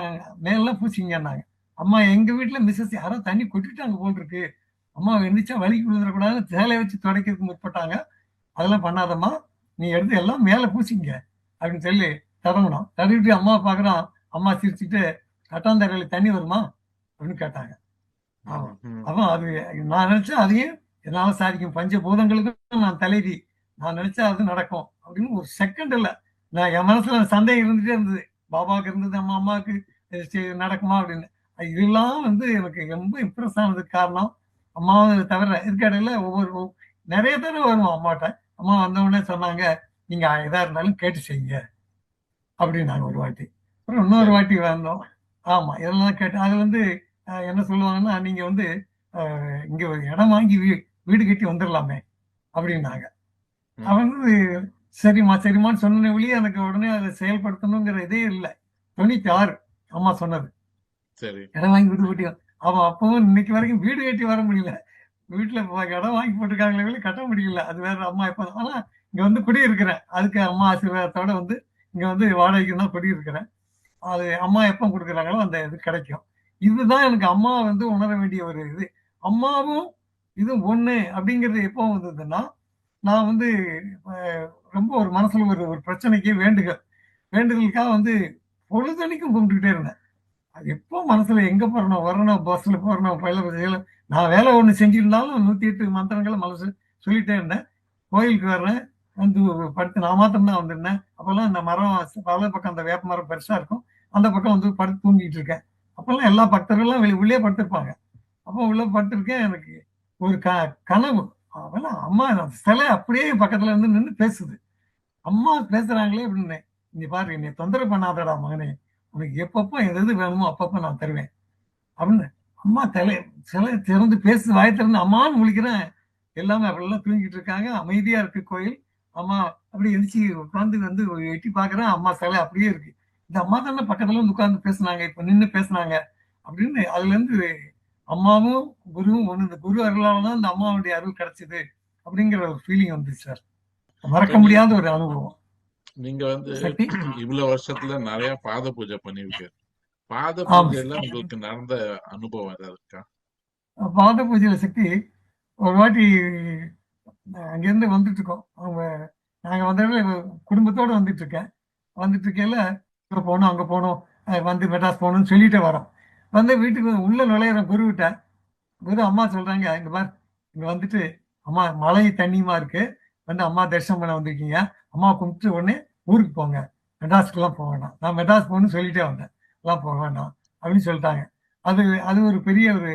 மேலாம் பூசிங்கன்னாங்க. அம்மா எங்க வீட்டுல மிஸ்ஸஸ் யாரோ தண்ணி கொட்டிட்டாங்க போல் இருக்கு, அம்மா எந்திரிச்சா வலிக்கு விழுந்துடக்கூடாதுன்னு சேலையை வச்சு துடைக்கிறதுக்கு முற்பட்டாங்க. அதெல்லாம் பண்ணாதம்மா, நீ எடுத்து எல்லாம் மேல பூசிங்க அப்படின்னு சொல்லி தடவணும். தடவிட்டு அம்மா பாக்குறான். அம்மா சிரிச்சுட்டு கட்டாந்தரையில தண்ணி வருமா அப்படின்னு கேட்டாங்க. ஆமா. அப்போ அது நான் நினைச்சேன் அதையும் என்னால சாதிக்கும். பஞ்சபூதங்களுக்கும் நான் தலைவி. நான் நினைச்சா அது நடக்கும் அப்படின்னு ஒரு செகண்ட் இல்ல. நான் என் மனசுல சந்தேகம் இருந்துட்டே இருந்தது. பாபாவுக்கு இருந்தது, அம்மாவுக்கு நடக்குமா அப்படின்னு. இதெல்லாம் வந்து எனக்கு ரொம்ப இம்ப்ரெஸ் ஆனதுக்கு காரணம் அம்மாவை தவிர இருக்கையில நிறைய பேர் வருவோம் அம்மாட்ட. அம்மா வந்த உடனே சொன்னாங்க, நீங்க எதா இருந்தாலும் கேட்டு செய்யுங்க அப்படின்னாங்க ஒரு வாட்டி. அப்புறம் இன்னொரு வாட்டி வந்தோம். ஆமா இதெல்லாம் கேட்டு அது வந்து என்ன சொல்லுவாங்கன்னா, நீங்க வந்து இங்க ஒரு இடம் வாங்கி வீடு கட்டி வந்துடலாமே அப்படின்னாங்க. அவன் வந்து சரிம்மா சரிம்மான்னு சொன்ன வழியே எனக்கு உடனே அதை செயல்படுத்தணுங்கிற இதே இல்லை. 96 அம்மா சொன்னது. இடம் வாங்கி வீடு கட்டி அவன் அப்பவும் இன்னைக்கு வரைக்கும் வீடு கட்டி வர முடியல. வீட்டுல இடம் வாங்கி போட்டிருக்காங்களே கட்ட முடியல. அது வேற. அம்மா எப்ப ஆனா இங்க வந்து குடியிருக்கிறேன். அதுக்கு அம்மா ஆசீர்வாதத்தோட வந்து இங்க வந்து வாடகைக்கு தான் குடியிருக்கிறேன். அது அம்மா எப்ப கொடுக்குறாங்களோ அந்த இது கிடைக்கும். இதுதான் எனக்கு அம்மா வந்து உணர வேண்டிய ஒரு இது. அம்மாவும் இது ஒண்ணு அப்படிங்கிறது எப்போ வந்ததுன்னா, நான் வந்து ரொம்ப ஒரு மனசுல ஒரு பிரச்சனைக்கு வேண்டுதலுக்காக வந்து பொழுதனைக்கும் கும்பிட்டுக்கிட்டே இருந்தேன். அது எப்போ மனசுல எங்க போறணும் வரணும், பஸ்ல போறணும், பயில நான் வேலை ஒண்ணு செஞ்சிருந்தாலும் 108 மந்திரங்களை மனசு சொல்லிட்டே இருந்தேன். கோயிலுக்கு வர்றேன், வந்து படுத்து நான் மாத்திரம் தான் வந்திருந்தேன். அப்பெல்லாம் இந்த மரம் பல பக்கம் அந்த வேப்ப மரம் பெருசா இருக்கும். அந்த பக்கம் வந்து படுத்து தூங்கிட்டு இருக்கேன். அப்பெல்லாம் எல்லா பக்தர்கள்லாம் உள்ளே படுத்திருப்பாங்க. அப்போ உள்ள படுத்திருக்கேன். எனக்கு ஒரு கனவு. அதெல்லாம் அம்மா சிலை அப்படியே பக்கத்துல இருந்து நின்று பேசுது. அம்மா பேசுறாங்களே அப்படின்னு. நீ பாரு, என்னை தொந்தரவு பண்ணாதடா மகனே, உனக்கு எப்பப்போ எது வேணுமோ அப்பப்ப நான் தருவேன் அப்படின்னு. அம்மா சிலை திறந்து பேசு, வாய் திறந்து அம்மான்னு முழிக்கிறேன். எல்லாமே அப்படிலாம் தூங்கிட்டு இருக்காங்க. அமைதியா இருக்கு கோயில். அம்மா அப்படி எந்திரிச்சு உட்காந்து வந்து எட்டி பாக்குறேன். அம்மா சிலை அப்படியே இருக்கு. இந்த அம்மா தானே பக்கத்துல இருந்து உட்கார்ந்து பேசுனாங்க, இப்ப நின்று பேசுனாங்க அப்படின்னு. அதுல இருந்து அம்மாவும் குருவும் ஒண்ணு. இந்த குரு அருளாலதான் இந்த அம்மாவுடைய அருள் கிடைச்சது அப்படிங்கிற ஒரு ஃபீலிங் வந்துச்சு சார். மறக்க முடியாத ஒரு அனுபவம். நீங்க வந்து இவ்வளவு வருஷத்துல நிறைய பாத பூஜை பண்ணிருக்கீங்க. பாத பூஜையில உங்களுக்கு நடந்த அனுபவம் ஏதாவது இருக்கா? பாத பூஜையில சக்தி ஒரு வாட்டி அங்கிருந்து வந்துட்டு இருக்கோம். அவங்க நாங்க வந்ததுல குடும்பத்தோட வந்துட்டு இருக்கேன். வந்துட்டு இருக்கையில இங்க போகணும் அங்க போகணும், வந்து மெட்ராஸ் போகணும்னு சொல்லிட்டே வரோம். வந்து வீட்டுக்கு உள்ள நுழையிற குருவிட்ட குரு அம்மா சொல்றாங்க, இங்க பார், இங்க வந்துட்டு அம்மா மழை தண்ணியுமா இருக்கு, வந்து அம்மா தரிசனம் பண்ண வந்திருக்கீங்க, அம்மா கும்பிட்டு உடனே ஊருக்கு போங்க, மெட்ராஸ்க்குலாம் போக வேண்டாம். நான் மெட்ராஸ் போகணும்னு சொல்லிட்டே வந்தேன், எல்லாம் போக வேண்டாம் அப்படின்னு சொல்லிட்டாங்க. அது அது ஒரு பெரிய ஒரு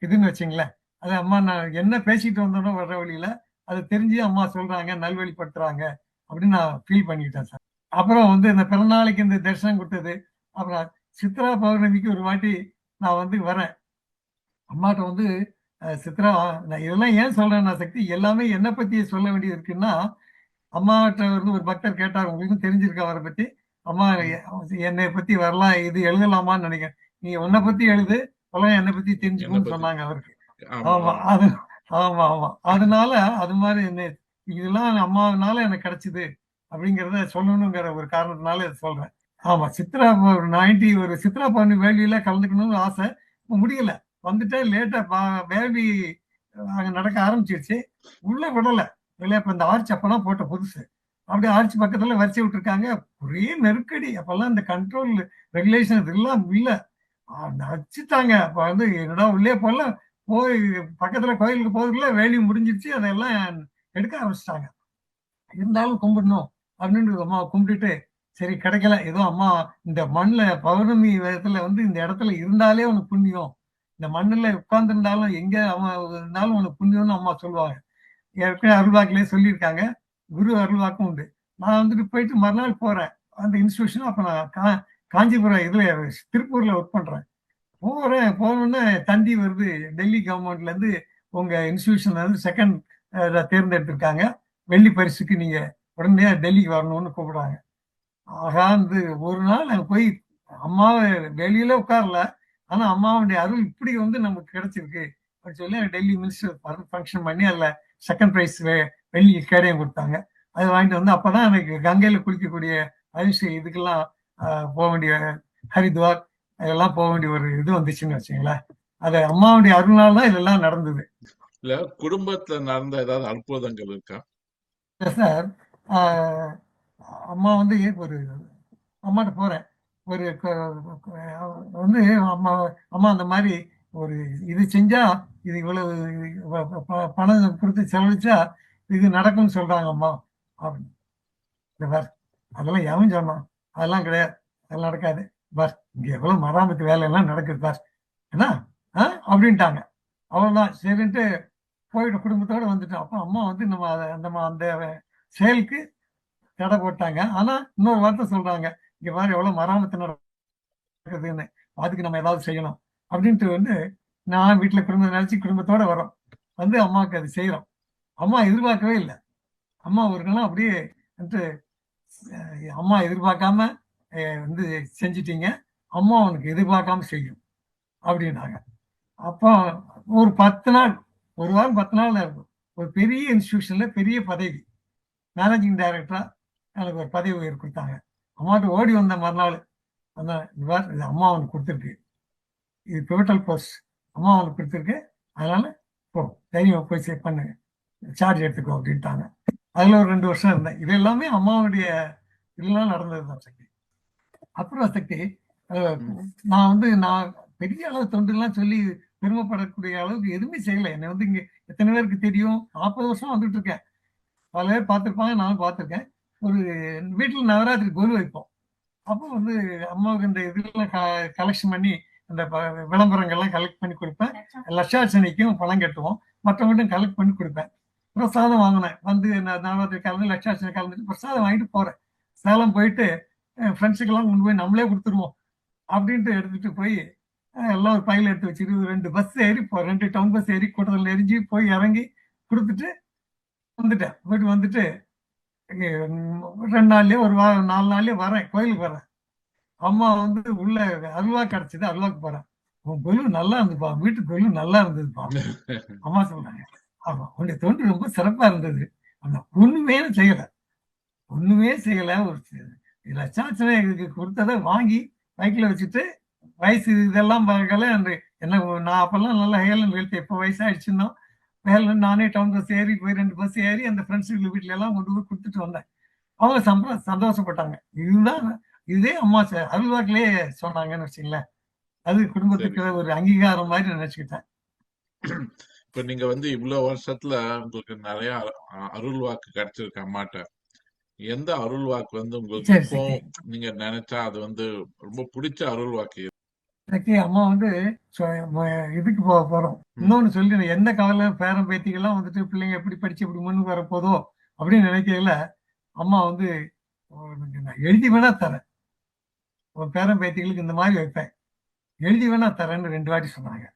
இதுன்னு வச்சுங்களேன். அது அம்மா நான் என்ன பேசிட்டு வந்தோனோ வர்ற வழியில அதை தெரிஞ்சு அம்மா சொல்றாங்க, நல்வழிப்படுத்துறாங்க அப்படின்னு நான் ஃபீல் பண்ணிக்கிட்டேன் சார். அப்புறம் வந்து இந்த பிறநாளைக்கு இந்த தரிசனம் கொடுத்தது. அப்புறம் சித்ரா பௌர்ணமிக்கு ஒரு வாட்டி நான் வந்து வரேன். அம்மாட்ட வந்து சித்ரா, நான் இதெல்லாம் ஏன் சொல்றேன்னா சக்தி, எல்லாமே என்னை பத்தி சொல்ல வேண்டியது இருக்குன்னா, அம்மாட்ட வந்து ஒரு பக்தர் கேட்டார், உங்களுக்கும் தெரிஞ்சிருக்கு அவரை பத்தி. அம்மா ம். என்னை பத்தி வரலாம் இது எழுதலாமான்னு நினைக்கிறேன். நீ உன்னை பத்தி எழுது, உலகம் என்னை பத்தி என்ன தெரிஞ்சுக்கும்னு பத்தி? சொன்னாங்க அவருக்கு. ஆமா, ஆமா ஆமா. அது ஆமா ஆமா அதனால அது மாதிரி என்ன இதெல்லாம் அம்மாவனால எனக்கு கிடைச்சது அப்படிங்கிறத சொல்லணுங்கிற ஒரு காரணத்தினால இதை சொல்றேன். ஆமா சித்ரா ஒரு 90 ஒரு சித்ரா பௌர்ணமி வேள்வியில கலந்துக்கணும்னு ஆசை. இப்ப முடியல. வந்துட்டேன் லேட்டா வேள்வி அங்க நடக்க ஆரம்பிச்சிருச்சு. உள்ள விடல. வெளியே இப்ப இந்த ஆர்ச் அப்பதான் போட்ட புதுசு. அப்படியே ஆர்ச் பக்கத்துல வரிசை விட்டுருக்காங்க. ஒரே நெருக்கடி. அப்பெல்லாம் இந்த கண்ட்ரோல் ரெகுலேஷன் இதெல்லாம் இல்ல. நச்சுட்டாங்க. அப்ப வந்து என்னடா உள்ளே போல போய் பக்கத்துல கோயிலுக்கு போறதுக்குள்ள வேலி முடிஞ்சிருச்சு. அதெல்லாம் எடுக்க ஆரம்பிச்சிட்டாங்க. இருந்தாலும் கும்பிடணும் அப்படின்னு அம்மா கும்பிட்டுட்டு சரி கிடைக்கல ஏதோ அம்மா இந்த மண்ணுல பௌர்ணமி வேகத்துல வந்து இந்த இடத்துல இருந்தாலே உனக்கு புண்ணியம். இந்த மண்ணுல உட்கார்ந்து இருந்தாலும் எங்க அவன் இருந்தாலும் உனக்கு புண்ணியம்னு அம்மா சொல்லுவாங்க. ஏற்கனவே அருள்வாக்குலயே சொல்லியிருக்காங்க. குரு அருள்வாக்கும் உண்டு. நான் வந்துட்டு போயிட்டு மறுநாள் போறேன். அந்த இன்ஸ்டிடியூஷன் அப்ப நான் காஞ்சிபுரம் இதுல திருப்பூர்ல ஒர்க் பண்றேன். போறேன் போனோடனே தந்தி வருது. டெல்லி கவர்மெண்ட்ல இருந்து உங்க இன்ஸ்டிடியூஷன்ல இருந்து செகண்ட் தேர்ந்தெடுத்திருக்காங்க. வெள்ளி பரிசுக்கு நீங்க உடனே டெல்லிக்கு வரணும்னு கூப்பிடுறாங்க. ஆகா வந்து ஒரு நாள் அங்க போய் அம்மாவை வெளியில உட்காரல. ஆனா அம்மாவுடைய அருள் இப்படி வந்து நமக்கு கிடைச்சிருக்கு அப்படின்னு சொல்லி டெல்லி மினிஸ்டர் ஃபங்க்ஷன் பண்ணி அதுல செகண்ட் பிரைஸ் வெள்ளி கேடயம் கொடுத்தாங்க. அது வாங்கிட்டு வந்து அப்பதான் எனக்கு கங்கையில குளிக்கக்கூடிய அரிசி இதுக்கெல்லாம் போக வேண்டிய ஹரித்வார் அதெல்லாம் போக வேண்டிய ஒரு இது வந்துச்சுன்னு வச்சுங்களேன். அது அம்மாவுடைய அருள்னால தான் இதெல்லாம் நடந்தது. இல்ல குடும்பத்துல நடந்த ஏதாவது அற்புதங்கள் இருக்கா? சார் அம்மா வந்து ஒரு அம்மாட்ட போறேன். ஒரு வந்து அம்மா அம்மா அந்த மாதிரி ஒரு இது செஞ்சா இது இவ்வளவு பணம் கொடுத்து செலவழிச்சா இது நடக்கும்னு சொல்றாங்க அம்மா அப்படின்னு. இந்த பார் அதெல்லாம் எவன் சொன்னான்? அதெல்லாம் கிடையாது. அதெல்லாம் நடக்காது. பார் இங்க எவ்வளவு மராமத்து வேலையெல்லாம் நடக்குது பார் என்ன அப்படின்ட்டாங்க. அவ்வளவுதான் சரின்ட்டு போயிட்டு குடும்பத்தோட வந்துட்டோம். அப்ப அம்மா வந்து நம்ம அந்த செயலுக்கு தடை போட்டாங்க. ஆனா இன்னொரு வார்த்தை சொல்றாங்க. இங்க பாரு எவ்வளவு மராமத்து நடக்குதுன்னு. அதுக்கு நம்ம ஏதாவது செய்யணும் அப்படின்ட்டு வந்து நான் வீட்டுல குடும்பம் நினைச்சு குடும்பத்தோட வரோம். வந்து அம்மாவுக்கு அது செய்யறோம். அம்மா எதிர்பார்க்கவே இல்லை. அம்மா ஒரு நாளும் அப்படியே வந்து அம்மா எதிர்பார்க்காம வந்து செஞ்சிட்டீங்க. அம்மா உனக்கு எதிர்பார்க்காம செய்யும் அப்படின்னாங்க. அப்போ ஒரு 10 நாள் ஒரு வாரம் 10 நாள் தான் இருக்கும். ஒரு பெரிய இன்ஸ்டிடியூஷன்ல பெரிய பதவி மேனேஜிங் டைரக்டரா எனக்கு ஒரு பதவி உயர்வு கொடுத்தாங்க. அம்மாட்ட ஓடி வந்த மறுநாள் இது அம்மா அவனுக்கு கொடுத்துருக்கு. இது பிவட்டல் போஸ்ட் அம்மா அவனுக்கு கொடுத்துருக்கு. அதனால போ தைரியம் போய் பண்ணுங்க சார்ஜ் எடுத்துக்கோ அப்படின்ட்டாங்க. அதுல ஒரு 2 வருஷம் இருந்தேன். இது எல்லாமே அம்மாவுடைய இதெல்லாம் நடந்ததுதான் சக்தி. அப்புறம் சக்தி நான் வந்து நான் பெரிய அளவு தொண்டுலாம் சொல்லி பெருமைப்படக்கூடிய அளவுக்கு எதுவுமே செய்யல. என்னை வந்து இங்க எத்தனை பேருக்கு தெரியும்? 40 வருஷம் வந்துட்டு இருக்கேன். பல பேர் பார்த்துருப்பாங்க, நானும் பார்த்துருக்கேன். ஒரு வீட்டுல நவராத்திரி கொலு வைப்போம். அப்போ வந்து அம்மாவுக்கு இந்த இதெல்லாம் கலெக்ஷன் பண்ணி அந்த விளம்பரங்கள்லாம் கலெக்ட் பண்ணி கொடுப்பேன். லட்சார்ச்சனைக்கும் பணம் கட்டுவோம். மற்றவங்கள்ட்டும் கலெக்ட் பண்ணி கொடுப்பேன். பிரசாதம் வாங்கினேன். வந்து நவராத்திரி கலந்து லட்சார்ச்சனை கலந்துட்டு பிரசாதம் வாங்கிட்டு போறேன். சேலம் போயிட்டு ஃப்ரெண்ட்ஸுக்கெல்லாம் கொண்டு போய் நம்மளே கொடுத்துருவோம் அப்படின்ட்டு எடுத்துட்டு போய் எல்லாம் ஒரு பையில எடுத்து வச்சுட்டு 2 பஸ் ஏறி 2 டவுன் பஸ் ஏறி கூட்டத்தில் எரிஞ்சு போய் இறங்கி கொடுத்துட்டு வந்துட்டேன். போயிட்டு வந்துட்டு 2 நாள்லயே ஒரு 4 நாள்லயே வரேன். கோயிலுக்கு வரேன். அம்மா வந்து உள்ள அல்வா கிடைச்சது. அல்வாக்கு போறேன். உன் கொலு நல்லா இருந்துப்பா. வீட்டு கொலு நல்லா இருந்ததுப்பா. அம்மா சொல்றாங்க. ஆமா உன்னுடைய தொண்டு ரொம்ப சிறப்பா இருந்தது. ஆனா ஒண்ணுமே செய்யல. ஒண்ணுமே செய்யல. ஒரு லட்சார்ச்சனை கொடுத்ததை வாங்கி பைக்கில் வச்சுட்டு வயசு இதெல்லாம் பார்க்கல. என்ன நான் அப்பெல்லாம் நல்லா ஹேலன் வெல்த் எப்போ வயசாயிடுச்சுன்னா ஹேலன் நானே டவுன் பஸ் ஏறி போய் 2 பஸ் ஏறி அந்த ஃப்ரெண்ட்ஸ் வீட்டுல எல்லாம் கொண்டு போய் கொடுத்துட்டு வந்தேன். அவங்க சந்தோஷப்பட்டாங்க. இதுதான் இதே அம்மா அருள்வாக்கிலேயே சொன்னாங்கன்னு வச்சுங்களேன். அது குடும்பத்துக்கு ஒரு அங்கீகாரம் மாதிரி நினைச்சுக்கிட்டேன். இப்ப நீங்க வந்து இவ்வளவு வருஷத்துல உங்களுக்கு நிறைய அருள் வாக்கு கிடைச்சிருக்கு அம்மாட்ட. எந்த அருள் வாக்கு வந்து உங்களுக்கு இப்போ நீங்க நினைச்சா அது வந்து ரொம்ப பிடிச்ச அருள் வாக்கு? அம்மா வந்து இதுக்கு போறோம். இன்னொன்னு சொல்லி எந்த கவலை பேரன் பேத்திகள்லாம் வந்துட்டு பிள்ளைங்க எப்படி படிச்சு எப்படி முன்னுக்கு வரப்போதோ அப்படின்னு நினைக்கல. அம்மா வந்து நான் எழுதி வேணா தரேன். உன் பேரன் பேத்திகளுக்கு இந்த மாதிரி வைப்பேன். எழுதி வேணா தரேன்னு 2 வாட்டி சொன்னாங்க.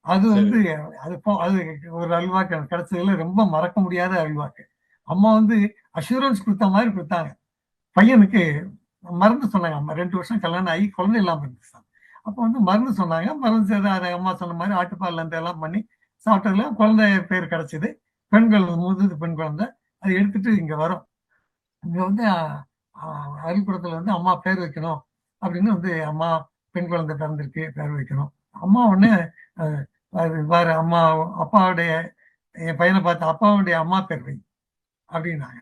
அது வந்து அது ஒரு அல்வாக்கு கிடைச்சதுல ரொம்ப மறக்க முடியாத அல்வாக்கு. அம்மா வந்து அஷூரன்ஸ் கொடுத்த மாதிரி கொடுத்தாங்க. பையனுக்கு மருந்து சொன்னாங்க. அம்மா 2 வருஷம் கல்யாணம் ஆகி குழந்தை இல்லாம இருந்துச்சு சார். அப்போ வந்து மருந்து சொன்னாங்க. மருந்து செய்து அதை அம்மா சொன்ன மாதிரி ஆட்டுப்பால்ல இருந்து எல்லாம் பண்ணி சாப்பிட்டதுல குழந்தை பேர் கிடைச்சது. பெண்கள் முதுது பெண் குழந்தை. அதை எடுத்துட்டு இங்க வரோம். இங்க வந்து அருள்புரத்துல வந்து அம்மா பேர் வைக்கணும் அப்படின்னு வந்து அம்மா பெண் குழந்தை பிறந்திருக்கு பேர் வைக்கணும். அம்மா ஒண்ணு அது வேற அம்மா அப்பாவுடைய என் பையனை பார்த்து அப்பாவுடைய அம்மா பேர் வை அப்படின்னாங்க.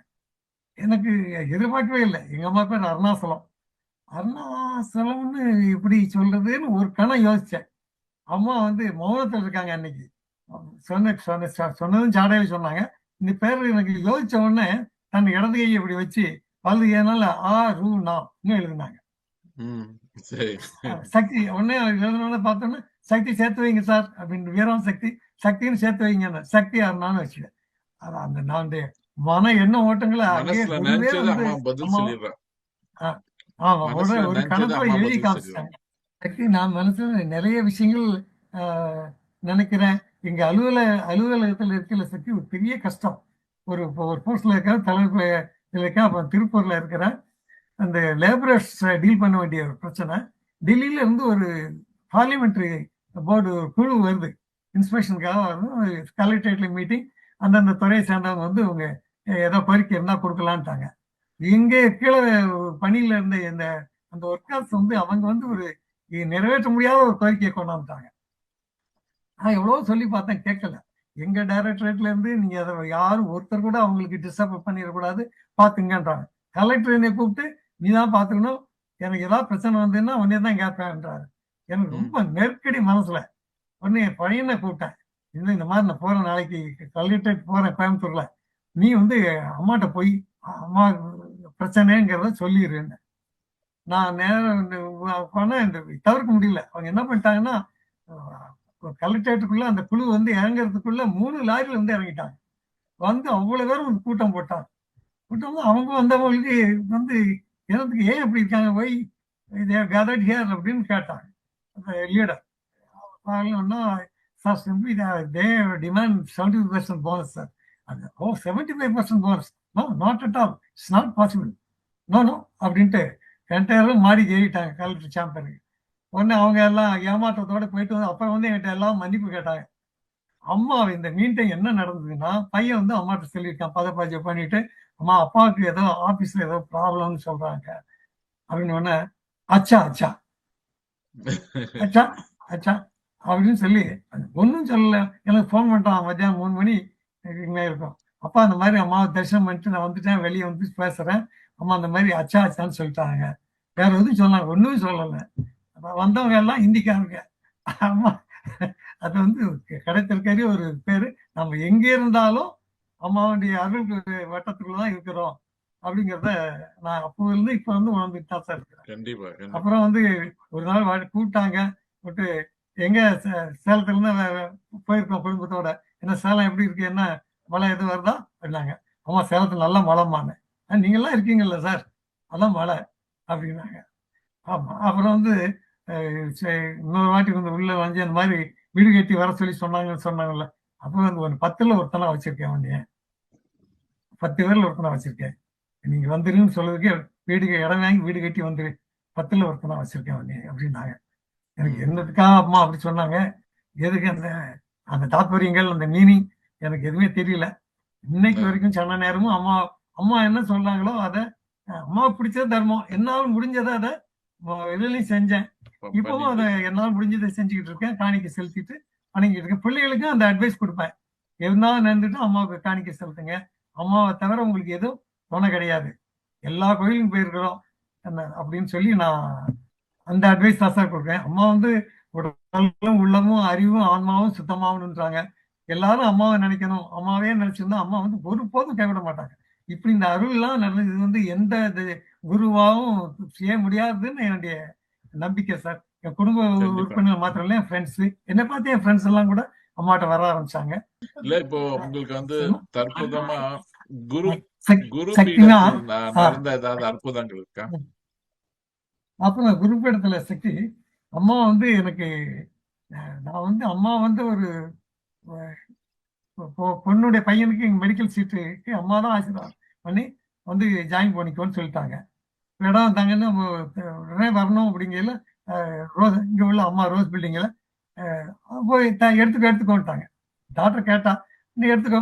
எனக்கு எதிர்பார்க்கவே இல்லை. எங்க அம்மா பேர் அருணாசலம். அருணாசலம்னு எப்படி சொல்றதுன்னு ஒரு கணம் யோசிச்சேன். அம்மா வந்து மௌனத்தில் இருக்காங்க அன்னைக்கு. சொன்னதும் சாடையில சொன்னாங்க. இந்த பேர் எனக்கு யோசிச்ச உடனே தன் இடது கையை இப்படி வச்சு வலது கையினால ஆ ரூ நான்னு எழுதினாங்க. சக்தி உடனே எழுதினோட பார்த்தோன்னா சக்தி சேர்த்து வைங்க சார் அப்படின்னு வீரம் சக்தி சக்தின்னு சேர்த்து வைங்க சக்தி அருணான்னு வச்சுட்டேன். அந்த நான் மன எண்ண ஓட்டங்களை ஆமா ஒரு கணக்குல எழுதி காமிச்சிட்டாங்க. சக்தி நான் மனசுல நிறைய விஷயங்கள் நினைக்கிறேன். எங்க அலுவலகத்துல இருக்கிற சக்தி ஒரு பெரிய கஷ்டம். ஒரு போஸ்ட்ல இருக்கிற தலைமை இருக்க, அப்புறம் திருப்பூர்ல இருக்கிற அந்த லேபரர்ஸ் டீல் பண்ண வேண்டிய ஒரு பிரச்சனை. டெல்லியில இருந்து ஒரு பார்லிமெண்ட்ரி போர்டு குழு வருது, இன்ஸ்பெக்ஷனுக்காக வருது. கலெக்டரேட்ல மீட்டிங். அந்தந்த துறையை சேர்ந்தவங்க வந்து இவங்க ஏதோ கோரிக்கை இருந்தா கொடுக்கலான்ட்டாங்க. இங்கே கீழே பணியில இருந்த இந்த அந்த ஒர்க்கர்ஸ் வந்து அவங்க வந்து ஒரு நிறைவேற்ற முடியாத ஒரு கோரிக்கையை கொண்டாந்துட்டாங்க. நான் எவ்வளவு சொல்லி பார்த்தேன், கேட்கல. எங்க டைரக்டரேட்ல இருந்து நீங்க அதை யாரும் ஒருத்தர் கூட அவங்களுக்கு டிஸ்டர்ப் பண்ணிடக்கூடாது, பாத்துங்கன்றாங்க. கலெக்டர் என்னை கூப்பிட்டு நீதான் பாத்துக்கணும், எனக்கு ஏதாவது பிரச்சனை வந்ததுன்னா உடனே தான் கேட்பேன்றாரு. எனக்கு ரொம்ப நெருக்கடி மனசுல. உடனே என் பையனை கூப்பிட்டேன். இந்த மாதிரி நான் போறேன், நாளைக்கு கலெக்டரேட் போறேன் கோயம்புத்தூர்ல, நீ வந்து அம்மாட்ட போய் அம்மா பிரச்சனைங்கிறத சொல்லிடுறேன்னு. நான் நேரம் தவிர்க்க முடியல. அவங்க என்ன பண்ணிட்டாங்கன்னா, கலெக்டரேட்டுக்குள்ள அந்த குழு வந்து இறங்குறதுக்குள்ள 3 லாரியில வந்து இறங்கிட்டாங்க. வந்து அவ்வளவு பேரும் கூட்டம் போட்டாங்க. கூட்டம் அவங்க வந்தவங்களுக்கு வந்து எனக்கு ஏன் அப்படி இருக்காங்க, போய் கேதர்ட் ஹியர் அப்படின்னு கேட்டாங்க leader. Sir simply they demand 75% bonus sir. அது 75% bonus, no not at all, it's not possible, no அப்படின்ட்டு என்டையரும் மாடி ஏறிட்டாங்க கலெக்டர் சேம்பருக்கு. உடனே அவங்க எல்லாம் ஏமாற்றத்தோட போயிட்டு வந்து அப்புறம் வந்து என்கிட்ட எல்லாம் மன்னிப்பு கேட்டாங்க. அம்மா இந்த மீன் டைம் என்ன நடந்ததுன்னா, பையன் வந்து அம்மாட்ட சொல்லியிருக்கான் பதப்பாஜை பண்ணிட்டு, அம்மா அப்பாவுக்கு ஏதோ ஆபீஸ்ல ஏதோ ப்ராப்ளம்னு சொல்றாங்க அப்படின்னு. உடனே அச்சா அச்சா அச்சா அச்சா அப்படின்னு சொல்லி ஒன்னும் சொல்லல. எனக்கு போன் பண்ணிட்டான் மத்தியானம் 3 மணி இருக்கும். அப்பா அந்த மாதிரி அம்மாவை தரிசனம் பண்ணிட்டு நான் வந்துட்டேன், வெளியே வந்து பேசுறேன், அம்மா அந்த மாதிரி அச்சா அச்சான்னு சொல்லிட்டாங்க. வேற எதுவும் சொன்னாங்க, ஒன்னும் சொல்லல. வந்தவங்க எல்லாம் ஹிந்திக்காரங்க. அம்மா அது வந்து கிடைத்திருக்கிற ஒரு பேரு. நம்ம எங்க இருந்தாலும் அம்மாவுடைய அருள் வட்டத்துக்குள்ளதான் இருக்கிறோம் அப்படிங்கிறத நான் அப்போ இருந்து இப்ப வந்து உணர்ந்துட்டு தான் சார் இருக்கிறேன். அப்புறம் வந்து ஒரு நாள் கூப்பிட்டாங்க, கூப்பிட்டு எங்க சேலத்துல இருந்து போயிருக்கோம் குடும்பத்தோட. என்ன சேலம் எப்படி இருக்கு, என்ன மழை எதுவும் வருதா அப்படின்னாங்க. அம்மா சேலத்துல நல்லா மழைமானேன். நீங்க எல்லாம் இருக்கீங்கல்ல சார், அதான் மழை அப்படின்னாங்க. ஆமா. அப்புறம் வந்து இன்னொரு வாட்டி வந்து உள்ள வந்து அந்த மாதிரி வீடு கட்டி வர சொல்லி சொன்னாங்கல்ல. அப்புறம் வந்து ஒரு 10ல ஒருத்தனா வச்சிருக்கேன், உன்னைய 10 பேர்ல ஒருத்தனா வச்சிருக்கேன். நீங்க வந்துருன்னு சொல்றதுக்கே வீடு இடம் வாங்கி வீடு கட்டி வந்துரு, 10ல ஒருத்தனா வச்சிருக்கேன் உன்னைய அப்படின்னாங்க. எனக்கு என்னதுக்காக அம்மா அப்படி சொன்னாங்க, எதுக்கு அந்த அந்த தாத்பரியங்கள் அந்த மீனிங் எனக்கு எதுவுமே தெரியல. இன்னைக்கு வரைக்கும் சொன்ன நேரமும் அம்மா அம்மா என்ன சொல்றாங்களோ அதை அம்மாவுக்கு பிடிச்ச தர்மம், என்னாலும் முடிஞ்சதை அதை இதுலயும் செஞ்சேன். இப்பவும் அதை என்னாலும் முடிஞ்சதை செஞ்சுக்கிட்டு இருக்கேன். காணிக்கை செலுத்திட்டு வணங்கிட்டு இருக்கேன். பிள்ளைகளுக்கும் அந்த அட்வைஸ் கொடுப்பேன், இருந்தாலும் நடந்துட்டு அம்மாவுக்கு காணிக்கை செலுத்துங்க, அம்மாவை தவிர உங்களுக்கு எதுவும் துணை கிடையாது, எல்லா கோயிலும் போயிருக்கிறோம் என்ன அப்படின்னு சொல்லி நான் அந்த அட்வைஸ் தான் சார் கொடுக்குறேன். அம்மா வந்து உடலும் உள்ளமும் அறிவும் ஆன்மாவும் சுத்தமாகணுன்றாங்க. எல்லாரும் அம்மாவை நினைக்கணும், அம்மாவே நினைச்சிருந்தா அம்மா வந்து ஒருபோதும் கைவிட மாட்டாங்க. இப்படி இந்த அருள் எல்லாம் நடந்தது, இது வந்து எந்த குருவாவும் செய்ய முடியாதுன்னு என்னுடைய நம்பிக்கை சார். என் குடும்ப உறுப்பினர் மாத்திரம் இல்ல, என் ஃப்ரெண்ட்ஸ், என்னை பார்த்து என் ஃப்ரெண்ட்ஸ் எல்லாம் கூட அம்மாட்ட வர ஆரம்பிச்சாங்க. இல்ல இப்போ உங்களுக்கு வந்து தற்புதமா குரு சக்தினா ஏதாவது அற்புதங்கள் இருக்கா? அப்புறம் குருபீடத்துல சக்தி அம்மா வந்து எனக்கு, நான் வந்து அம்மா வந்து ஒரு பொண்ணுடைய பையனுக்கு மெடிக்கல் சீட்டுக்கு அம்மா தான் ஆசீர்வாதம் பண்ணி வந்து ஜாயின் பண்ணிக்கோன்னு சொல்லிட்டாங்க. இடம் தங்கன்னு உடனே வரணும் அப்படிங்கையில ரோஸ் இங்கே உள்ள அம்மா ரோஸ் பில்டிங்கில் போய் எடுத்துக்கோன்ட்டாங்க. டாக்டர் கேட்டா, நீ எடுத்துக்கோ,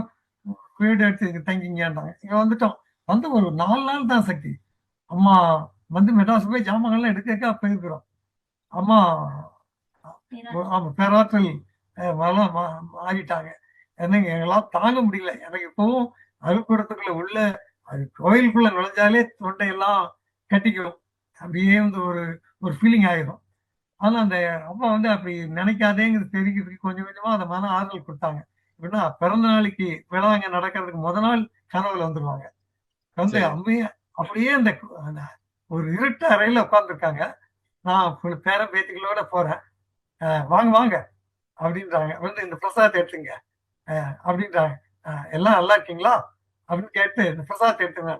வீடு எடுத்து இங்கே தங்கிங்கன்றாங்க. இங்கே வந்துட்டோம். வந்து ஒரு 4 நாள் தான் சக்தி. அம்மா வந்து மெட்ராஸ் போய் ஜாமான்லாம் எடுக்க போயிருக்கிறோம். அம்மா ஆமா பேராற்றல் மாறிட்டாங்க. என்னங்க எங்களால் தாங்க முடியல. எனக்கு இப்பவும் அருள்கூடத்துக்குள்ள உள்ள அது கோயிலுக்குள்ள நுழைஞ்சாலே தொண்டையெல்லாம் கட்டிக்கும். அப்படியே வந்து ஒரு ஒரு ஃபீலிங் ஆயிடும். ஆனா அந்த அம்மா வந்து அப்படி நினைக்காதேங்கிறது தெரிகிறதுக்கு கொஞ்சம் கொஞ்சமா அந்த மன ஆறுதல் கொடுத்தாங்க. எப்படின்னா பிறந்த நாளைக்கு விழாங்க நடக்கிறதுக்கு முத நாள் கனவுல வந்துருவாங்க. வந்து சரி. அம்மையே அப்படியே அந்த அந்த ஒரு இருட்டு அறையில உட்கார்ந்துருக்காங்க. நான் பேர பேத்திகளோட போறேன். வாங்க வாங்க அப்படின்றாங்க. வந்து இந்த பிரசாதத்தை எடுத்துங்க அப்படின்றாங்க. எல்லாம் நல்லா இருக்கீங்களா அப்படின்னு கேட்டு இந்த பிரசாதத்தை எடுத்துங்க.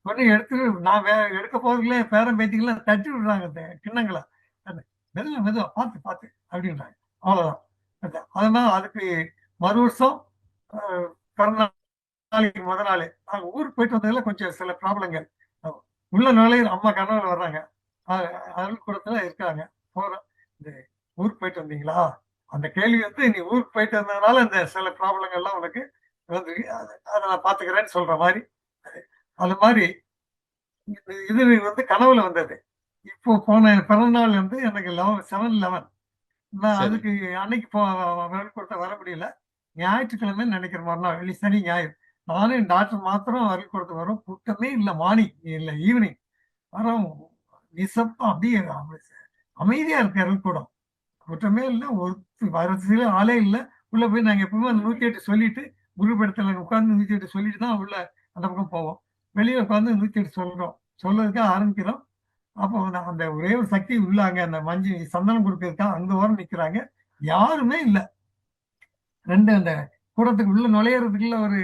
உடனே எடுத்து நான் எடுக்க போறதுக்குள்ள பேரன் பேத்திகள்லாம் தட்டி விடுறாங்க அந்த கிண்ணங்களை. மெதுவா மெதுவா பார்த்து பார்த்து அப்படின்றாங்க. அவ்வளவுதான். அதனால அதுக்கு மறு வருஷம் பிறந்த நாளைக்கு முத நாள் நாங்க ஊருக்கு போயிட்டு வந்ததுல கொஞ்சம் சில ப்ராப்ளங்கள். உள்ள நுழையிற அம்மா கனவுல வர்றாங்க. அருள்கூடத்துல இருக்காங்க. போறோம். இந்த ஊருக்கு போயிட்டு வந்தீங்களா? அந்த கேள்வி வந்து நீ ஊருக்கு போயிட்டு வந்ததுனால இந்த சில ப்ராப்ளங்கள்லாம் உனக்கு வந்து அதை நான் பாத்துக்கிறேன்னு சொல்ற மாதிரி. அது மாதிரி இது வந்து கனவுல வந்தது. இப்போ போன பிறந்த நாள் வந்து எனக்கு 7/11. நான் சரி. அதுக்கு அன்னைக்கு அருள்கூடத்தை வர முடியல. ஞாயிற்றுக்கிழமை நினைக்கிற மறுநாள் வெள்ளி சனி ஞாயிறு. நானும் என் டாக்டர் மாத்திரம் அருள்கூடத்தை வரும். கூட்டமே இல்லை. மார்னிங் இல்லை ஈவினிங் வரோம். நிசப்தம் அப்படியே அமைதியா இருக்கு அருள்கூடம். குற்றமே இல்லை. ஒரு வரசில ஆளே இல்லை. உள்ள போய் நாங்க எப்பவுமே அந்த 108 சொல்லிட்டு குருபடத்துல உட்கார்ந்து 108 சொல்லிட்டு தான் உள்ள அந்த பக்கம் போவோம். வெளியே உட்கார்ந்து 108 சொல்றோம். சொல்றதுக்காக ஆரம்பிக்கிறோம். அப்போ அந்த ஒரே ஒரு சக்தி உள்ளாங்க அந்த மஞ்சு சந்தனம் கொடுக்கறதுக்காக அங்க ஓரம் நிக்கிறாங்க. யாருமே இல்லை. ரெண்டு அந்த கூடத்துக்கு உள்ள நுழையறதுக்குள்ள ஒரு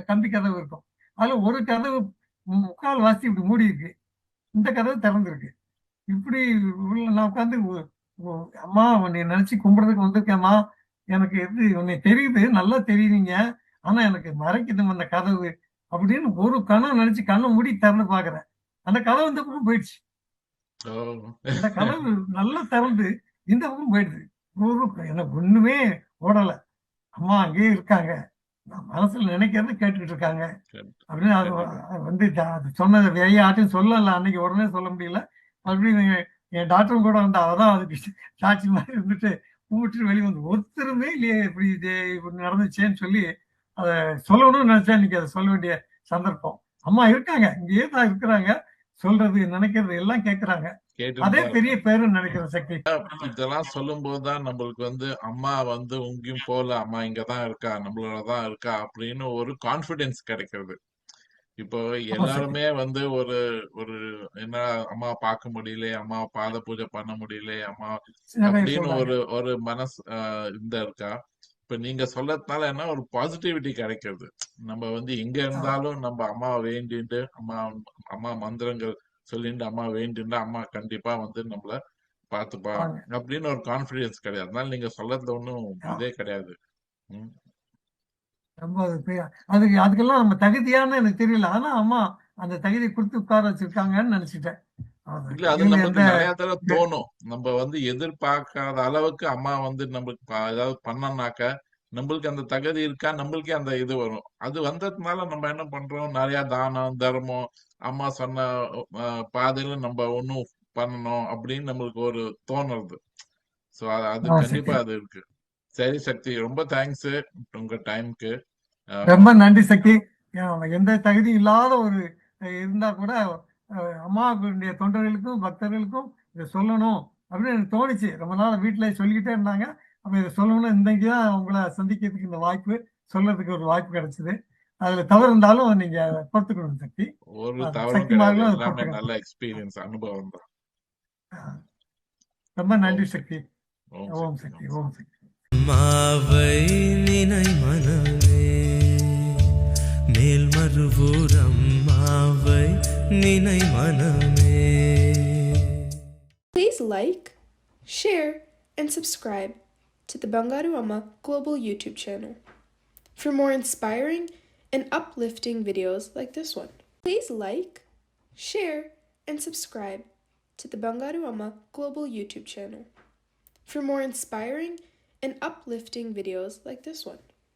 கம்பி கதவு இருக்கும். அதுல ஒரு கதவு 3/4 வாசி இப்படி மூடி இருக்கு. இந்த கதவு திறந்திருக்கு. இப்படி உள்ள நான் உட்காந்து அம்மா உன்னை நினைச்சு கும்பிடுறதுக்கு வந்திருக்கேம்மா. எனக்கு உன்னை தெரியுது, நல்லா தெரியுறீங்க. ஆனா எனக்கு மறைக்குது அந்த கதவு அப்படின்னு ஒரு கனவு நினைச்சு கண்ணை மூடி திறந்து பாக்குறேன். அந்த கதவு இந்த பக்கம் போயிடுச்சு. அந்த கதவு நல்லா திறந்து இந்த பக்கம் போயிடுது. எனக்கு ஒண்ணுமே ஓடல. அம்மா அங்கேயே இருக்காங்க. நான் மனசுல நினைக்கிறத கேட்டுக்கிட்டு இருக்காங்க அப்படின்னு அது வந்து அது சொன்னது யார்ட்டையும் சொல்லல. அன்னைக்கு உடனே சொல்ல முடியல. மறுபடியும் என் டாக்டரும் கூட வந்து அவதான் அதுக்கு சாட்சி மாதிரி இருந்துட்டு கும்பிட்டு வெளியே வந்து ஒருத்தருமே இல்லையே இப்படி நடந்துச்சேன்னு சொல்லி அதை சொல்லணும்னு நினைச்சா இன்னைக்கு அதை சொல்ல வேண்டிய சந்தர்ப்பம். அம்மா இருக்காங்க, இங்கேயே தான் இருக்கிறாங்க. சொல்றது நினைக்கிறது எல்லாம் கேட்கறாங்க. அதே பெரிய பேருன்னு நினைக்கிறேன் சக்தி. இதெல்லாம் சொல்லும் போதுதான் நம்மளுக்கு வந்து அம்மா வந்து எங்கேயும் போல, அம்மா இங்கதான் இருக்கா, நம்மளோடதான் இருக்கா அப்படின்னு ஒரு கான்பிடன்ஸ் கிடைக்கிறது. இப்போ எல்லாருமே வந்து ஒரு ஒரு என்ன அம்மா பார்க்க முடியல, அம்மா பாத பூஜை பண்ண முடியல, அம்மா அப்படின்னு ஒரு ஒரு மனசு இந்த இருக்கா. இப்ப நீங்க சொல்லறதுனால என்ன ஒரு பாசிட்டிவிட்டி கிடைக்கிறது. நம்ம வந்து எங்க இருந்தாலும் நம்ம அம்மாவை வேண்டிட்டு அம்மா மந்திரங்கள் சொல்லிட்டு அம்மா வேண்டிட்டு அம்மா கண்டிப்பா வந்து நம்மள பாத்துப்பா அப்படின்னு ஒரு கான்பிடன்ஸ் கிடையாது. அதனால நீங்க சொல்றதுல ஒண்ணும் இதே கிடையாது. ரொம்ப அதுக்கெல்லாம் நம்ம தகுதியான எனக்கு தெரியல. ஆனா அம்மா அந்த தகுதி கொடுத்து உட்கார வச்சிருக்காங்கன்னு நினைச்சிட்டேன். இல்ல அது நமக்கு நிறைய தடவை தோணும். நம்ம வந்து எதிர்பார்க்காத அளவுக்கு அம்மா வந்து நம்மளுக்கு ஏதாவது பண்ணனாக்க நம்மளுக்கு அந்த தகுதி இருக்கா, நம்மளுக்கே அந்த இது வரும். அது வந்ததுனால நம்ம என்ன பண்றோம், நிறைய தானம் தர்மம் அம்மா சொன்ன பாதையில நம்ம ஒன்னும் பண்ணணும் அப்படின்னு நம்மளுக்கு ஒரு தோணுறது. சோ அது கண்டிப்பா அது இருக்கு. சரி சக்தி, ரொம்ப தேங்க்ஸ் உங்க டைம்க்கு. ரொம்ப நன்றி சக்தி. எந்த தகுதி இல்லாத ஒரு இருந்தா கூட அம்மாவுடைய தொண்டர்களுக்கும் பக்தர்களுக்கும் இதை சொல்லணும் அப்படின்னு எனக்கு தோணுச்சு. ரொம்ப நாள் வீட்டுல சொல்லிக்கிட்டே இருந்தாங்க. அப்ப இதை சொல்லணும்னு இன்னைக்குதான் உங்களை சந்திக்கிறதுக்கு இந்த வாய்ப்பு, சொல்றதுக்கு ஒரு வாய்ப்பு கிடைச்சது. அதுல தவறு இருந்தாலும் நீங்க பொறுத்துக்கணும் சக்தி. ஒரு தவறும் கிடையாது. எல்லாமே நல்ல எக்ஸ்பீரியன்ஸ், அனுபவம் தான். ரொம்ப நன்றி சக்தி. ஓம் சக்தி, ஓம் சக்தி. மாவை நினை மனமே மேல் மறுபுறம் மாவை நினை மனமே. Please like, share, and subscribe to the Bangaru Amma Global YouTube channel for more inspiring and uplifting videos like this one. Please like, share, and subscribe to the Bangaru Amma Global YouTube channel for more inspiring and uplifting videos like this one.